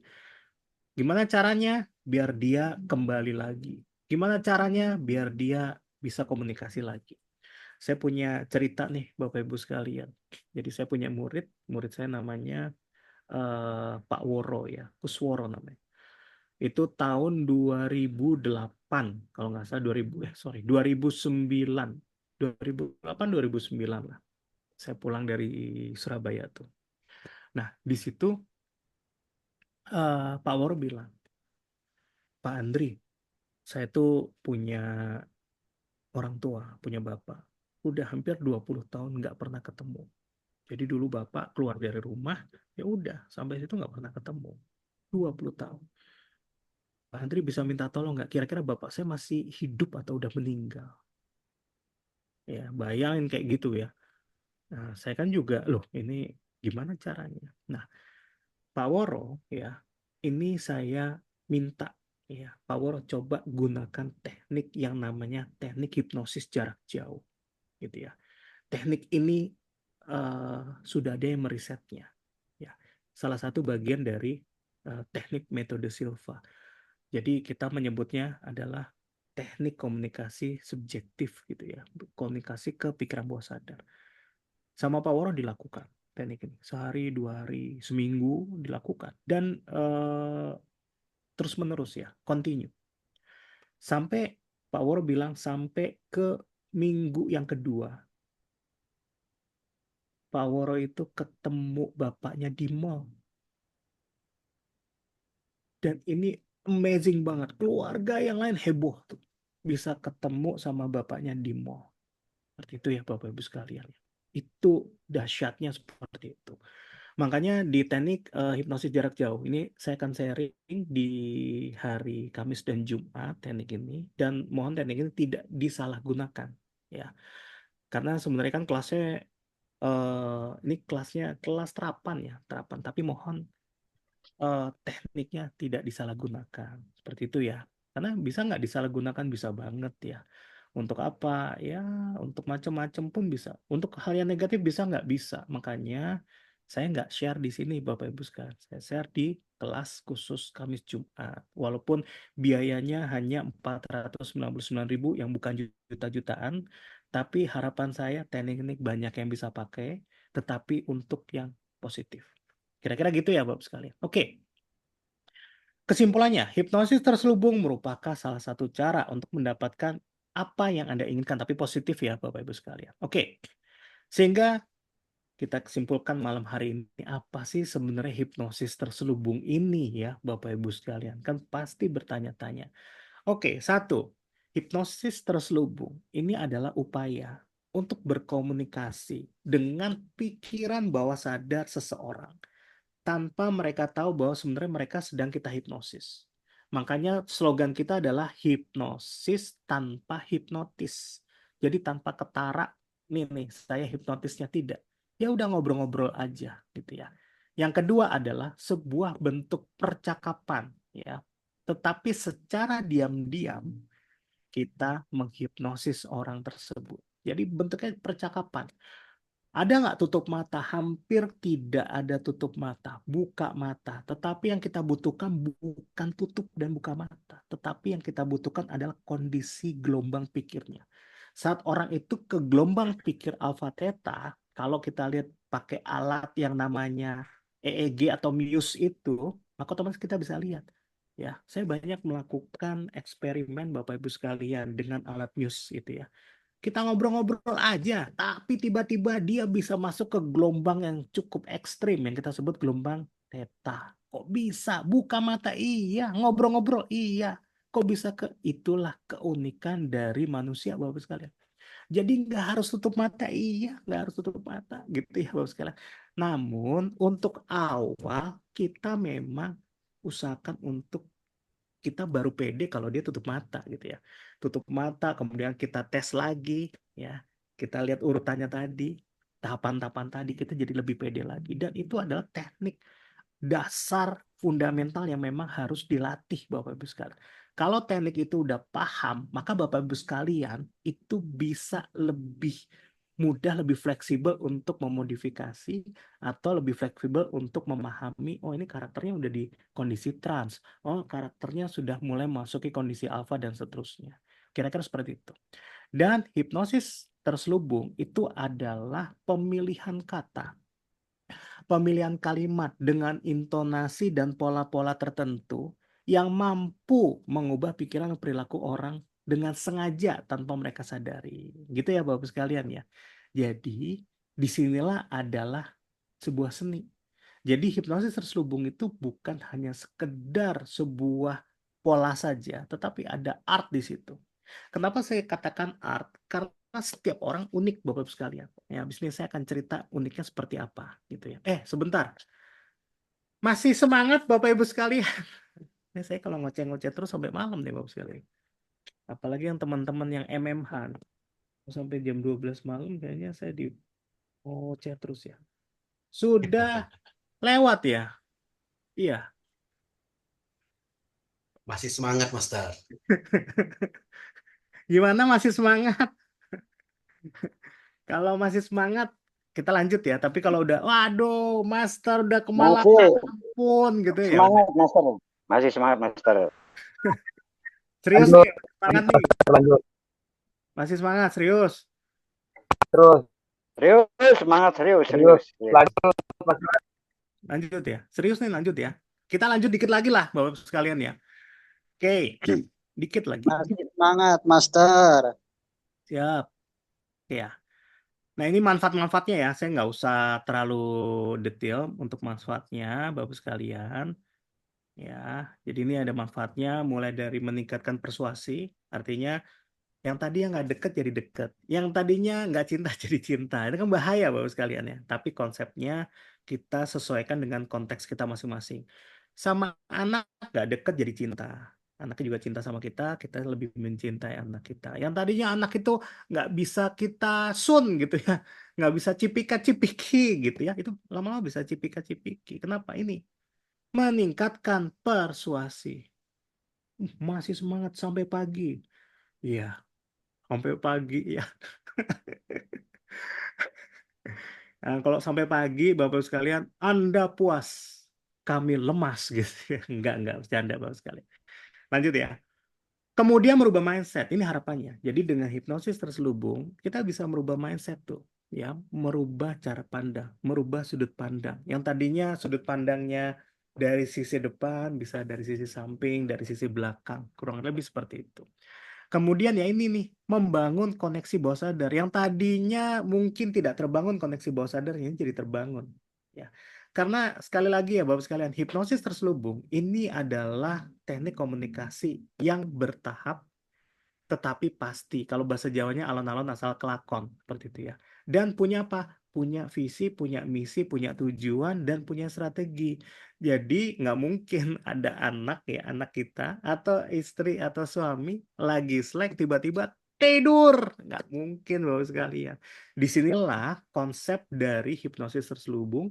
gimana caranya biar dia kembali lagi, gimana caranya biar dia bisa komunikasi lagi. Saya punya cerita nih Bapak Ibu sekalian. Jadi saya punya murid saya namanya Pak Woro ya, Kusworo namanya. Itu tahun 2008 kalau nggak salah, 2009, 2008 2009 lah, saya pulang dari Surabaya tuh. Nah di situ Pak Woro bilang, Pak Andri, saya tuh punya orang tua, punya bapak, udah hampir 20 tahun nggak pernah ketemu. Jadi dulu bapak keluar dari rumah, ya udah sampai situ nggak pernah ketemu 20 tahun. Pak Andri bisa minta tolong nggak, kira-kira bapak saya masih hidup atau udah meninggal? Ya, bayangin kayak gitu ya. Nah, saya kan juga, loh ini gimana caranya? Nah, Pak Woro ya, ini saya minta ya, Pak Woro coba gunakan teknik yang namanya teknik hipnosis jarak jauh, gitu ya. Teknik ini sudah ada yang merisetnya, ya. Salah satu bagian dari teknik metode Silva. Jadi kita menyebutnya adalah teknik komunikasi subjektif gitu ya, komunikasi ke pikiran bawah sadar. Sama Pak Woro dilakukan teknik ini sehari, 2 hari, seminggu dilakukan dan terus menerus ya, continue sampai Pak Woro bilang sampai ke minggu yang kedua Pak Woro itu ketemu bapaknya di mall. Dan ini amazing banget, keluarga yang lain heboh tuh bisa ketemu sama bapaknya di mall. Seperti itu ya Bapak Ibu sekalian. Itu dahsyatnya seperti itu. Makanya di teknik hipnosis jarak jauh ini saya akan sharing di hari Kamis dan Jumat teknik ini, dan mohon teknik ini tidak disalahgunakan ya. Karena sebenarnya kan kelasnya ini kelasnya kelas terapan ya, terapan, tapi mohon tekniknya tidak disalahgunakan. Seperti itu ya. Karena bisa nggak disalahgunakan, bisa banget ya. Untuk apa? Ya, untuk macam-macam pun bisa. Untuk hal yang negatif bisa nggak? Bisa. Makanya saya nggak share di sini Bapak Ibu sekalian. Saya share di kelas khusus Kamis Jumat. Walaupun biayanya hanya 499.000 yang bukan juta-jutaan, tapi harapan saya teknik-teknik banyak yang bisa pakai, tetapi untuk yang positif. Kira-kira gitu ya Bapak sekalian. Oke. Kesimpulannya, hipnosis terselubung merupakan salah satu cara untuk mendapatkan apa yang Anda inginkan, tapi positif ya Bapak Ibu sekalian. Oke, sehingga kita simpulkan malam hari ini, apa sih sebenarnya hipnosis terselubung ini ya Bapak Ibu sekalian? Kan pasti bertanya-tanya. Oke, satu, Hipnosis terselubung ini adalah upaya untuk berkomunikasi dengan pikiran bawah sadar seseorang tanpa mereka tahu bahwa sebenarnya mereka sedang kita hipnosis. Makanya slogan kita adalah hipnosis tanpa hipnotis. Jadi tanpa ketara, nih saya hipnotisnya tidak. Ya udah ngobrol-ngobrol aja gitu ya. Yang kedua adalah sebuah bentuk percakapan ya. Tetapi secara diam-diam kita menghipnosis orang tersebut. Jadi bentuknya percakapan. Ada nggak tutup mata? Hampir tidak ada tutup mata, buka mata. Tetapi yang kita butuhkan bukan tutup dan buka mata, tetapi yang kita butuhkan adalah kondisi gelombang pikirnya. Saat orang itu ke gelombang pikir alfa theta, kalau kita lihat pakai alat yang namanya EEG atau Muse itu, maka otomatis kita bisa lihat. Ya, saya banyak melakukan eksperimen Bapak Ibu sekalian dengan alat Muse itu ya. Kita ngobrol-ngobrol aja, tapi tiba-tiba dia bisa masuk ke gelombang yang cukup ekstrim yang kita sebut gelombang theta. Kok bisa? Buka mata, iya. Ngobrol-ngobrol, iya. Kok bisa ke? Itulah keunikan dari manusia, Bapak sekalian. Jadi nggak harus tutup mata, iya. Nggak harus tutup mata, gitu ya, Bapak sekalian. Namun, untuk awal, kita memang usahakan untuk kita baru pede kalau dia tutup mata gitu ya. Tutup mata, kemudian kita tes lagi ya. Kita lihat urutannya tadi, tahapan-tahapan tadi kita jadi lebih pede lagi. Dan itu adalah teknik dasar fundamental yang memang harus dilatih Bapak Ibu sekalian. Kalau teknik itu udah paham, maka Bapak Ibu sekalian itu bisa lebih mudah, lebih fleksibel untuk memodifikasi atau lebih fleksibel untuk memahami, oh ini karakternya udah di kondisi trans, oh karakternya sudah mulai masuk ke kondisi alfa dan seterusnya. Kira-kira seperti itu. Dan hipnosis terselubung itu adalah pemilihan kata, pemilihan kalimat dengan intonasi dan pola-pola tertentu yang mampu mengubah pikiran dan perilaku orang dengan sengaja tanpa mereka sadari. Gitu ya Bapak sekalian ya. Jadi disinilah adalah sebuah seni. Jadi hipnosis terselubung itu bukan hanya sekedar sebuah pola saja, tetapi ada art di situ. Kenapa saya katakan art? Karena setiap orang unik, Bapak Ibu sekalian. Ya, habis ini saya akan cerita uniknya seperti apa, gitu ya. Sebentar. Masih semangat Bapak Ibu sekalian? Ini saya kalau ngoceh-ngoceh terus sampai malam nih Bapak sekalian. Apalagi yang teman-teman yang MMH sampai jam 12 malam kayaknya saya di ngoceh terus ya. Sudah lewat ya? Iya. Masih semangat, Master. Gimana masih semangat? Kalau masih semangat, kita lanjut ya. Tapi kalau udah, waduh, Master udah kemalaman Masih pun gitu ya udah. semangat, Master. Masih semangat, Master. Serius Lanjut, nih, semangat nih. lanjut Masih semangat, serius. terus, Serius, semangat, serius, serius, serius. lanjut, Mas. Lanjut ya. Serius nih, lanjut ya. Kita lanjut dikit lagi lah, Bapak sekalian ya. Oke, dikit lagi. Masih semangat, Master. Siap. Ya. Nah, ini manfaat-manfaatnya ya. Saya nggak usah terlalu detail untuk manfaatnya, Bapak sekalian. Ya, jadi ini ada manfaatnya mulai dari meningkatkan persuasi, artinya yang tadi yang nggak deket jadi deket, yang tadinya nggak cinta jadi cinta. Itu kan bahaya Bapak sekalian ya. Tapi konsepnya kita sesuaikan dengan konteks kita masing-masing. Sama anak nggak deket jadi cinta. Anaknya juga cinta sama kita lebih mencintai anak kita. Yang tadinya anak itu nggak bisa kita sun gitu ya, nggak bisa cipika-cipiki gitu ya, itu lama-lama bisa cipika-cipiki. Kenapa ini? Meningkatkan persuasi. Masih semangat sampai pagi. Iya, sampai pagi ya. Nah, kalau sampai pagi, Bapak sekalian, Anda puas, kami lemas gitu ya. Enggak bercanda Bapak sekalian. Lanjut ya. Kemudian merubah mindset, ini harapannya. Jadi dengan hipnosis terselubung, kita bisa merubah mindset tuh, ya, merubah cara pandang, merubah sudut pandang. Yang tadinya sudut pandangnya dari sisi depan, bisa dari sisi samping, dari sisi belakang, kurang lebih seperti itu. Kemudian ya ini nih, membangun koneksi bawah sadar. Yang tadinya mungkin tidak terbangun koneksi bawah sadar, ini jadi terbangun. Ya. Karena sekali lagi ya Bapak sekalian, hipnosis terselubung ini adalah teknik komunikasi yang bertahap, tetapi pasti. Kalau bahasa Jawanya alon-alon asal kelakon, seperti itu ya. Dan punya apa? Punya visi, punya misi, punya tujuan, dan punya strategi. Jadi nggak mungkin ada anak ya, anak kita atau istri atau suami lagi slack tiba-tiba tidur. Nggak mungkin Bapak sekalian. Disinilah konsep dari hipnosis terselubung.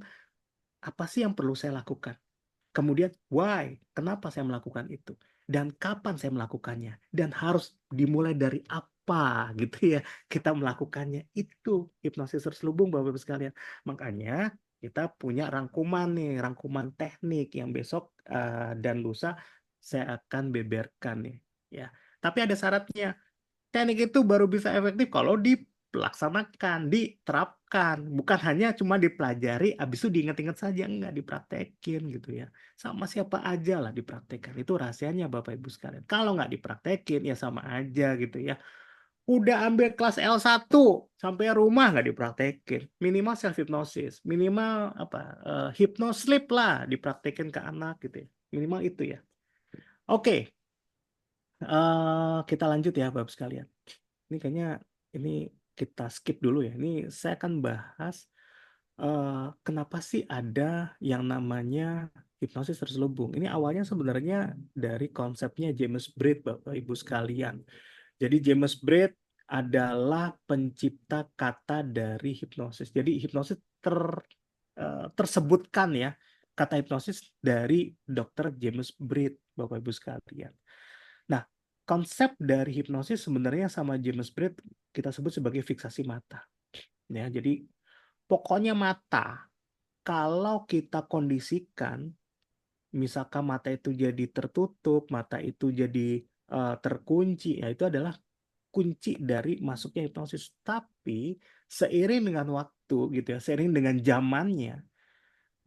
Apa sih yang perlu saya lakukan? Kemudian why? Kenapa saya melakukan itu? Dan kapan saya melakukannya? Dan harus dimulai dari apa gitu ya kita melakukannya. Itu hipnosis terselubung Bapak Ibu sekalian. Makanya kita punya rangkuman nih, rangkuman teknik yang besok dan lusa saya akan beberkan nih ya. Tapi ada syaratnya. Teknik itu baru bisa efektif kalau dilaksanakan, diterapkan, bukan hanya cuma dipelajari, habis itu diingat-ingat saja, nggak dipraktekin gitu ya. Sama siapa aja lah dipraktekkan, itu rahasianya Bapak Ibu sekalian. Kalau nggak dipraktekin ya sama aja gitu ya. Udah ambil kelas L1 sampai rumah nggak dipraktekin, minimal self hypnosis, minimal apa hypnosleep lah dipraktekin ke anak gitu ya. Minimal itu ya. Oke, kita lanjut ya Bapak sekalian. Ini kayaknya ini kita skip dulu ya. Ini saya akan bahas kenapa sih ada yang namanya hipnosis terselubung. Ini awalnya sebenarnya dari konsepnya James Braid Bapak Ibu sekalian. Jadi James Braid adalah pencipta kata dari hipnosis. Jadi hipnosis tersebutkan ya kata hipnosis dari Dr. James Braid Bapak Ibu sekalian. Nah, konsep dari hipnosis sebenarnya sama James Braid kita sebut sebagai fiksasi mata. Ya, jadi pokoknya mata kalau kita kondisikan, misalkan mata itu jadi tertutup, mata itu jadi terkunci, ya itu adalah kunci dari masuknya hipnosis. Tapi seiring dengan waktu gitu ya, seiring dengan zamannya,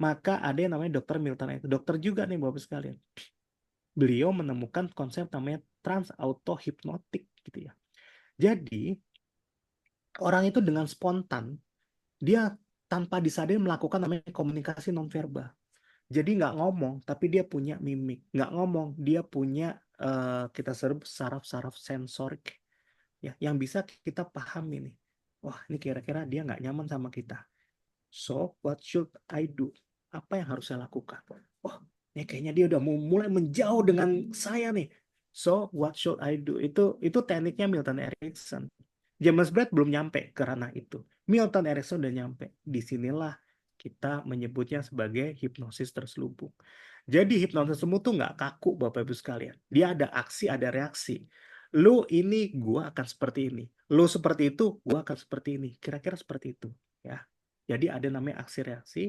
maka ada yang namanya Dr. Milton Erickson. Dokter juga nih Bapak sekalian. Beliau menemukan konsep namanya trans auto hipnotik gitu ya. Jadi orang itu dengan spontan dia tanpa disadari melakukan namanya komunikasi nonverbal. Jadi nggak ngomong tapi dia punya mimik, nggak ngomong dia punya kita sebut saraf-saraf sensorik ya yang bisa kita pahami nih. Wah ini kira-kira dia nggak nyaman sama kita. So what should I do? Apa yang harus saya lakukan? Oh ini kayaknya dia udah mulai menjauh dengan saya nih. So what should I do? Itu tekniknya Milton Erickson. James Braid belum nyampe ke ranah itu. Milton Erickson udah nyampe. Disinilah kita menyebutnya sebagai hipnosis terselubung. Jadi hipnosis terselubung tuh nggak kaku Bapak Ibu sekalian. Dia ada aksi, ada reaksi. Lu ini, gua akan seperti ini. Lu seperti itu, gua akan seperti ini. Kira-kira seperti itu. Ya. Jadi ada namanya aksi reaksi.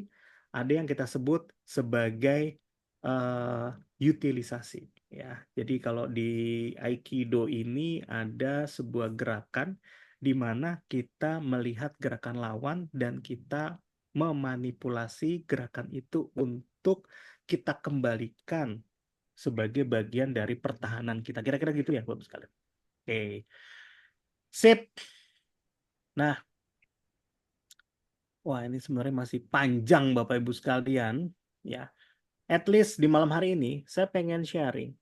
Ada yang kita sebut sebagai utilisasi. Ya. Jadi kalau di Aikido ini ada sebuah gerakan di mana kita melihat gerakan lawan dan kita memanipulasi gerakan itu untuk kita kembalikan sebagai bagian dari pertahanan kita. Kira-kira gitu ya, Bapak sekalian. Oke. Sip. Nah, wah ini sebenarnya masih panjang Bapak Ibu sekalian. Ya, at least di malam hari ini saya pengen sharing.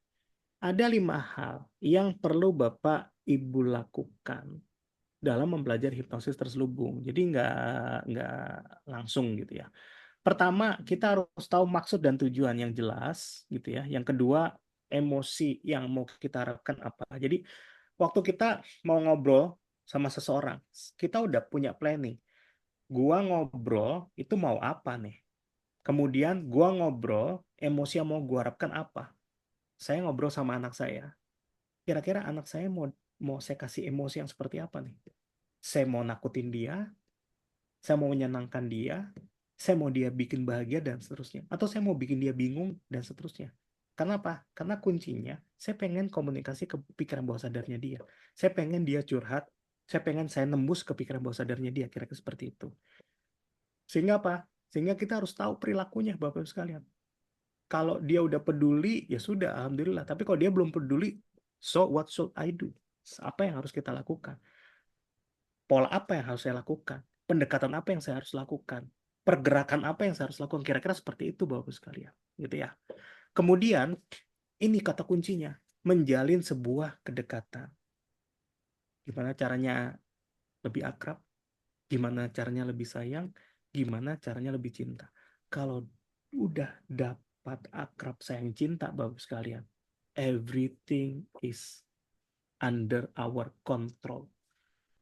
Ada 5 hal yang perlu Bapak Ibu lakukan dalam mempelajari hipnosis terselubung. Jadi nggak langsung gitu ya. Pertama, kita harus tahu maksud dan tujuan yang jelas gitu ya. Yang kedua, emosi yang mau kita harapkan apa. Jadi waktu kita mau ngobrol sama seseorang, kita udah punya planning. Gua ngobrol itu mau apa nih? Kemudian gua ngobrol, emosi yang mau gua harapkan apa? Saya ngobrol sama anak saya. Kira-kira anak saya mau saya kasih emosi yang seperti apa nih? Saya mau nakutin dia, saya mau menyenangkan dia, saya mau dia bikin bahagia dan seterusnya. Atau saya mau bikin dia bingung dan seterusnya. Karena apa? Karena kuncinya, saya pengen komunikasi ke pikiran bawah sadarnya dia. Saya pengen dia curhat, saya pengen saya nembus ke pikiran bawah sadarnya dia, kira-kira seperti itu. Sehingga apa? Sehingga kita harus tahu perilakunya, Bapak-Ibu sekalian. Kalau dia udah peduli, ya sudah, alhamdulillah. Tapi kalau dia belum peduli, so what should I do? Apa yang harus kita lakukan? Pola apa yang harus saya lakukan? Pendekatan apa yang saya harus lakukan? Pergerakan apa yang saya harus lakukan? Kira-kira seperti itu, Bapak-Ibu sekalian. Gitu ya. Kemudian, ini kata kuncinya, menjalin sebuah kedekatan. Gimana caranya lebih akrab, gimana caranya lebih sayang, gimana caranya lebih cinta. Kalau udah dapat akrab, sayang, cinta, Bapak sekalian, everything is under our control.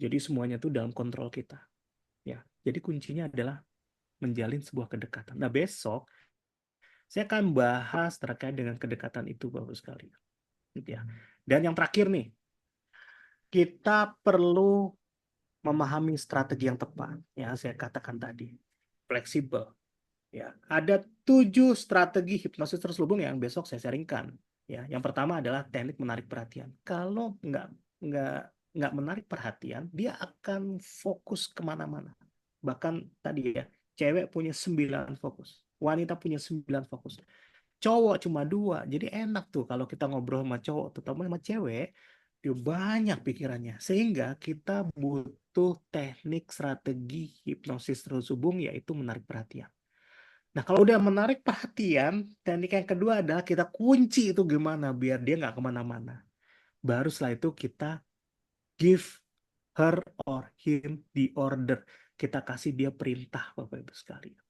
Jadi semuanya itu dalam kontrol kita. Ya, jadi kuncinya adalah menjalin sebuah kedekatan. Nah, besok saya akan bahas terkait dengan kedekatan itu, Bapak sekalian. Gitu ya. Dan yang terakhir nih, kita perlu memahami strategi yang tepat. Ya, saya katakan tadi, fleksibel. Ya, ada 7 strategi hipnosis terselubung yang besok saya sharingkan. Ya, yang pertama adalah teknik menarik perhatian. Kalau nggak menarik perhatian, dia akan fokus kemana-mana. Bahkan tadi ya, cewek punya 9 fokus, wanita punya 9 fokus, cowok cuma 2. Jadi enak tuh kalau kita ngobrol sama cowok, terutama sama cewek, dia banyak pikirannya. Sehingga kita butuh teknik strategi hipnosis terselubung, yaitu menarik perhatian. Nah, kalau udah menarik perhatian, teknik yang kedua adalah kita kunci itu gimana biar dia nggak kemana-mana. Baru setelah itu kita give her or him the order. Kita kasih dia perintah, Bapak Ibu sekalian.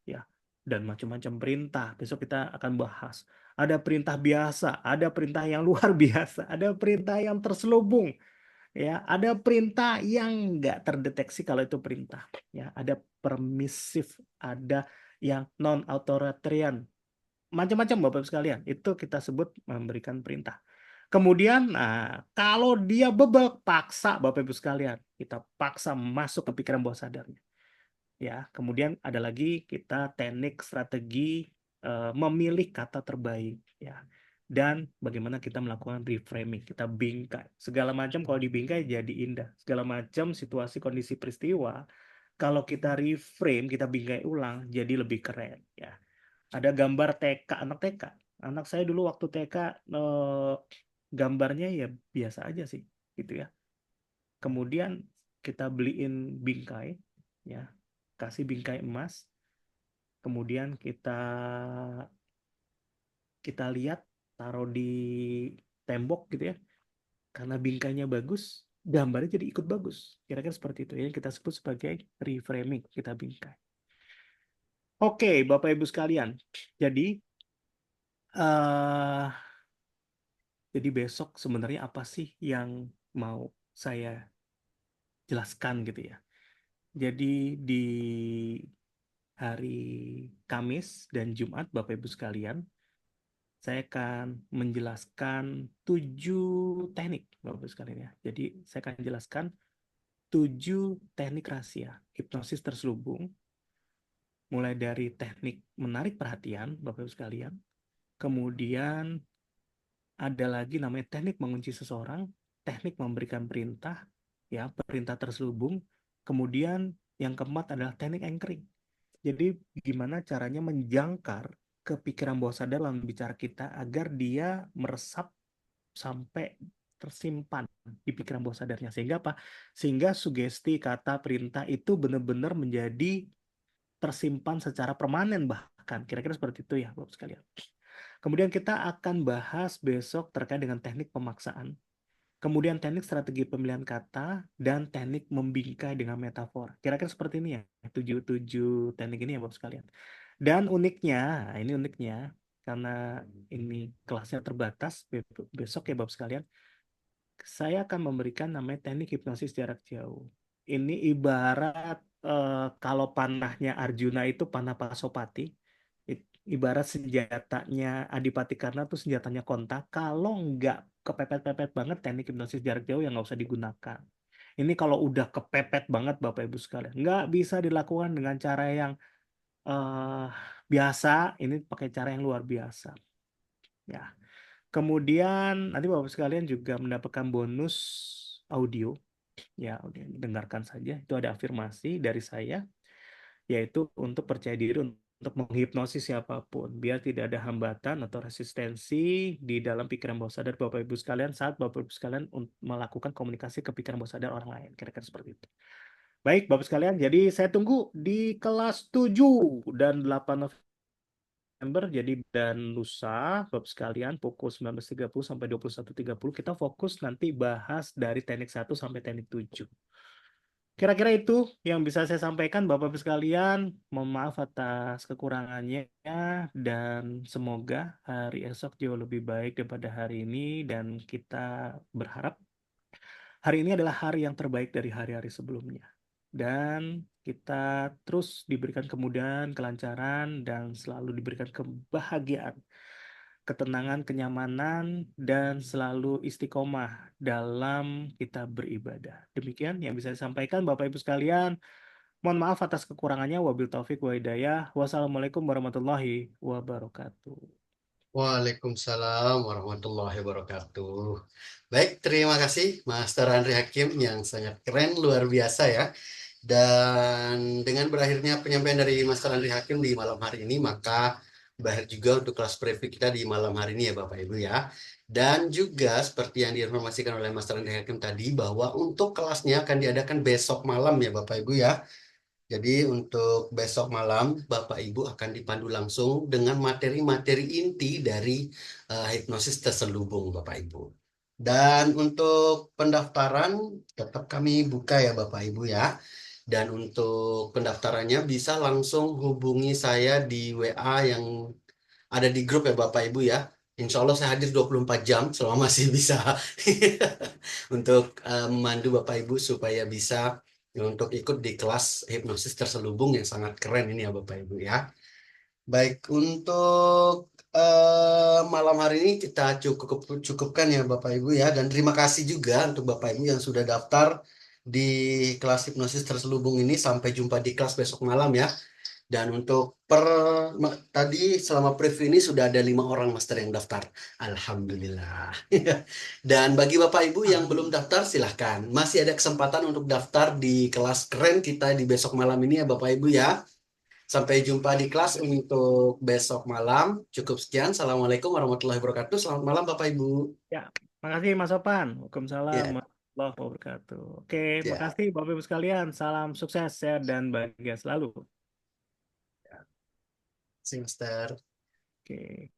Ya, dan macam-macam perintah. Besok kita akan bahas. Ada perintah biasa, ada perintah yang luar biasa, ada perintah yang terselubung. Ya, ada perintah yang nggak terdeteksi kalau itu perintah. Ya, ada permisif, ada yang non authoritarian, macam-macam Bapak Ibu sekalian. Itu kita sebut memberikan perintah. Kemudian, nah, kalau dia bebel, paksa Bapak Ibu sekalian, kita paksa masuk ke pikiran bawah sadarnya. Ya, kemudian ada lagi kita teknik strategi memilih kata terbaik, ya. Dan bagaimana kita melakukan reframing, kita bingkai. Segala macam kalau dibingkai jadi indah. Segala macam situasi, kondisi, peristiwa, kalau kita reframe, kita bingkai ulang, jadi lebih keren, ya. Ada gambar TK, anak TK. Anak saya dulu waktu TK gambarnya ya biasa aja sih, gitu ya. Kemudian kita beliin bingkai, ya, kasih bingkai emas. Kemudian kita lihat, taruh di tembok gitu ya. Karena bingkainya bagus, gambarnya jadi ikut bagus. Kira-kira seperti itu. Yang kita sebut sebagai reframing, kita bingkai. Oke, Bapak Ibu sekalian. Jadi eh jadi besok sebenarnya apa sih yang mau saya jelaskan gitu ya. Jadi di hari Kamis dan Jumat, Bapak Ibu sekalian, saya akan menjelaskan 7 teknik, Bapak Ibu sekalian ya. Jadi saya akan jelaskan 7 teknik rahasia hipnosis terselubung, mulai dari teknik menarik perhatian, Bapak Ibu sekalian. Kemudian ada lagi namanya teknik mengunci seseorang, teknik memberikan perintah, ya, perintah terselubung. Kemudian yang keempat adalah teknik anchoring. Jadi gimana caranya menjangkar ke pikiran bawah sadar dalam bicara kita agar dia meresap sampai tersimpan di pikiran bawah sadarnya. Sehingga apa? Sehingga sugesti, kata, perintah itu benar-benar menjadi tersimpan secara permanen bahkan. Kira-kira seperti itu ya, Bapak sekalian. Kemudian kita akan bahas besok terkait dengan teknik pemaksaan. Kemudian teknik strategi pemilihan kata dan teknik membingkai dengan metafor. Kira-kira seperti ini ya, 7 teknik ini ya Bapak sekalian. Dan uniknya, ini uniknya, karena ini kelasnya terbatas, besok ya Bapak sekalian, saya akan memberikan namanya teknik hipnosis jarak jauh. Ini ibarat kalau panahnya Arjuna itu panah Pasopati, ibarat senjatanya Adipati Karna tuh senjatanya kontak. Kalau nggak kepepet-pepet banget, teknik hipnosis jarak jauh yang nggak usah digunakan. Ini kalau udah kepepet banget Bapak Ibu sekalian, nggak bisa dilakukan dengan cara yang eh, biasa. Ini pakai cara yang luar biasa. Ya. Kemudian nanti Bapak sekalian juga mendapatkan bonus audio. Ya, udah dengarkan saja. Itu ada afirmasi dari saya, yaitu untuk percaya diri untuk menghipnosis siapapun, biar tidak ada hambatan atau resistensi di dalam pikiran bawah sadar Bapak Ibu sekalian saat Bapak Ibu sekalian melakukan komunikasi ke pikiran bawah sadar orang lain. Kira-kira seperti itu. Baik, Bapak sekalian, jadi saya tunggu di kelas 7 dan 8 November September, jadi dan lusa, Bapak sekalian, pukul 19.30 sampai 21.30 kita fokus nanti bahas dari teknik 1 sampai teknik 7. Kira-kira itu yang bisa saya sampaikan Bapak-Ibu sekalian. Mohon maaf atas kekurangannya dan semoga hari esok jauh lebih baik daripada hari ini dan kita berharap hari ini adalah hari yang terbaik dari hari-hari sebelumnya. Dan kita terus diberikan kemudahan, kelancaran, dan selalu diberikan kebahagiaan, ketenangan, kenyamanan, dan selalu istiqomah dalam kita beribadah. Demikian yang bisa saya sampaikan Bapak Ibu sekalian. Mohon maaf atas kekurangannya. Wabil taufik wa hidayah. Wassalamualaikum warahmatullahi wabarakatuh. Waalaikumsalam warahmatullahi wabarakatuh. Baik, terima kasih Master Andri Hakim yang sangat keren, luar biasa ya. Dan dengan berakhirnya penyampaian dari Master Andri Hakim di malam hari ini, maka berakhir juga untuk kelas preview kita di malam hari ini ya Bapak Ibu ya. Dan juga seperti yang diinformasikan oleh Master Andri Hakim tadi, bahwa untuk kelasnya akan diadakan besok malam ya Bapak Ibu ya. Jadi untuk besok malam Bapak Ibu akan dipandu langsung dengan materi-materi inti dari hipnosis terselubung Bapak Ibu. Dan untuk pendaftaran tetap kami buka ya Bapak Ibu ya. Dan untuk pendaftarannya bisa langsung hubungi saya di WA yang ada di grup ya Bapak Ibu ya. Insya Allah saya hadir 24 jam selama masih bisa untuk memandu Bapak Ibu supaya bisa untuk ikut di kelas hipnosis terselubung yang sangat keren ini ya Bapak Ibu ya. Baik, untuk malam hari ini kita cukupkan ya Bapak Ibu ya. Dan terima kasih juga untuk Bapak Ibu yang sudah daftar di kelas hipnosis terselubung ini. Sampai jumpa di kelas besok malam ya. Dan untuk tadi selama preview ini sudah ada 5 orang master yang daftar. Alhamdulillah. Dan bagi Bapak Ibu yang belum daftar silahkan. Masih ada kesempatan untuk daftar di kelas keren kita di besok malam ini ya Bapak Ibu ya. Sampai jumpa di kelas untuk besok malam. Cukup sekian. Assalamualaikum warahmatullahi wabarakatuh. Selamat malam Bapak Ibu. Ya, makasih Mas Opan. Waalaikumsalam Ya, warahmatullahi wabarakatuh. Oke, ya. makasih Bapak Ibu sekalian. Salam sukses, sehat, dan bahagia selalu. Sing, Master. Oke.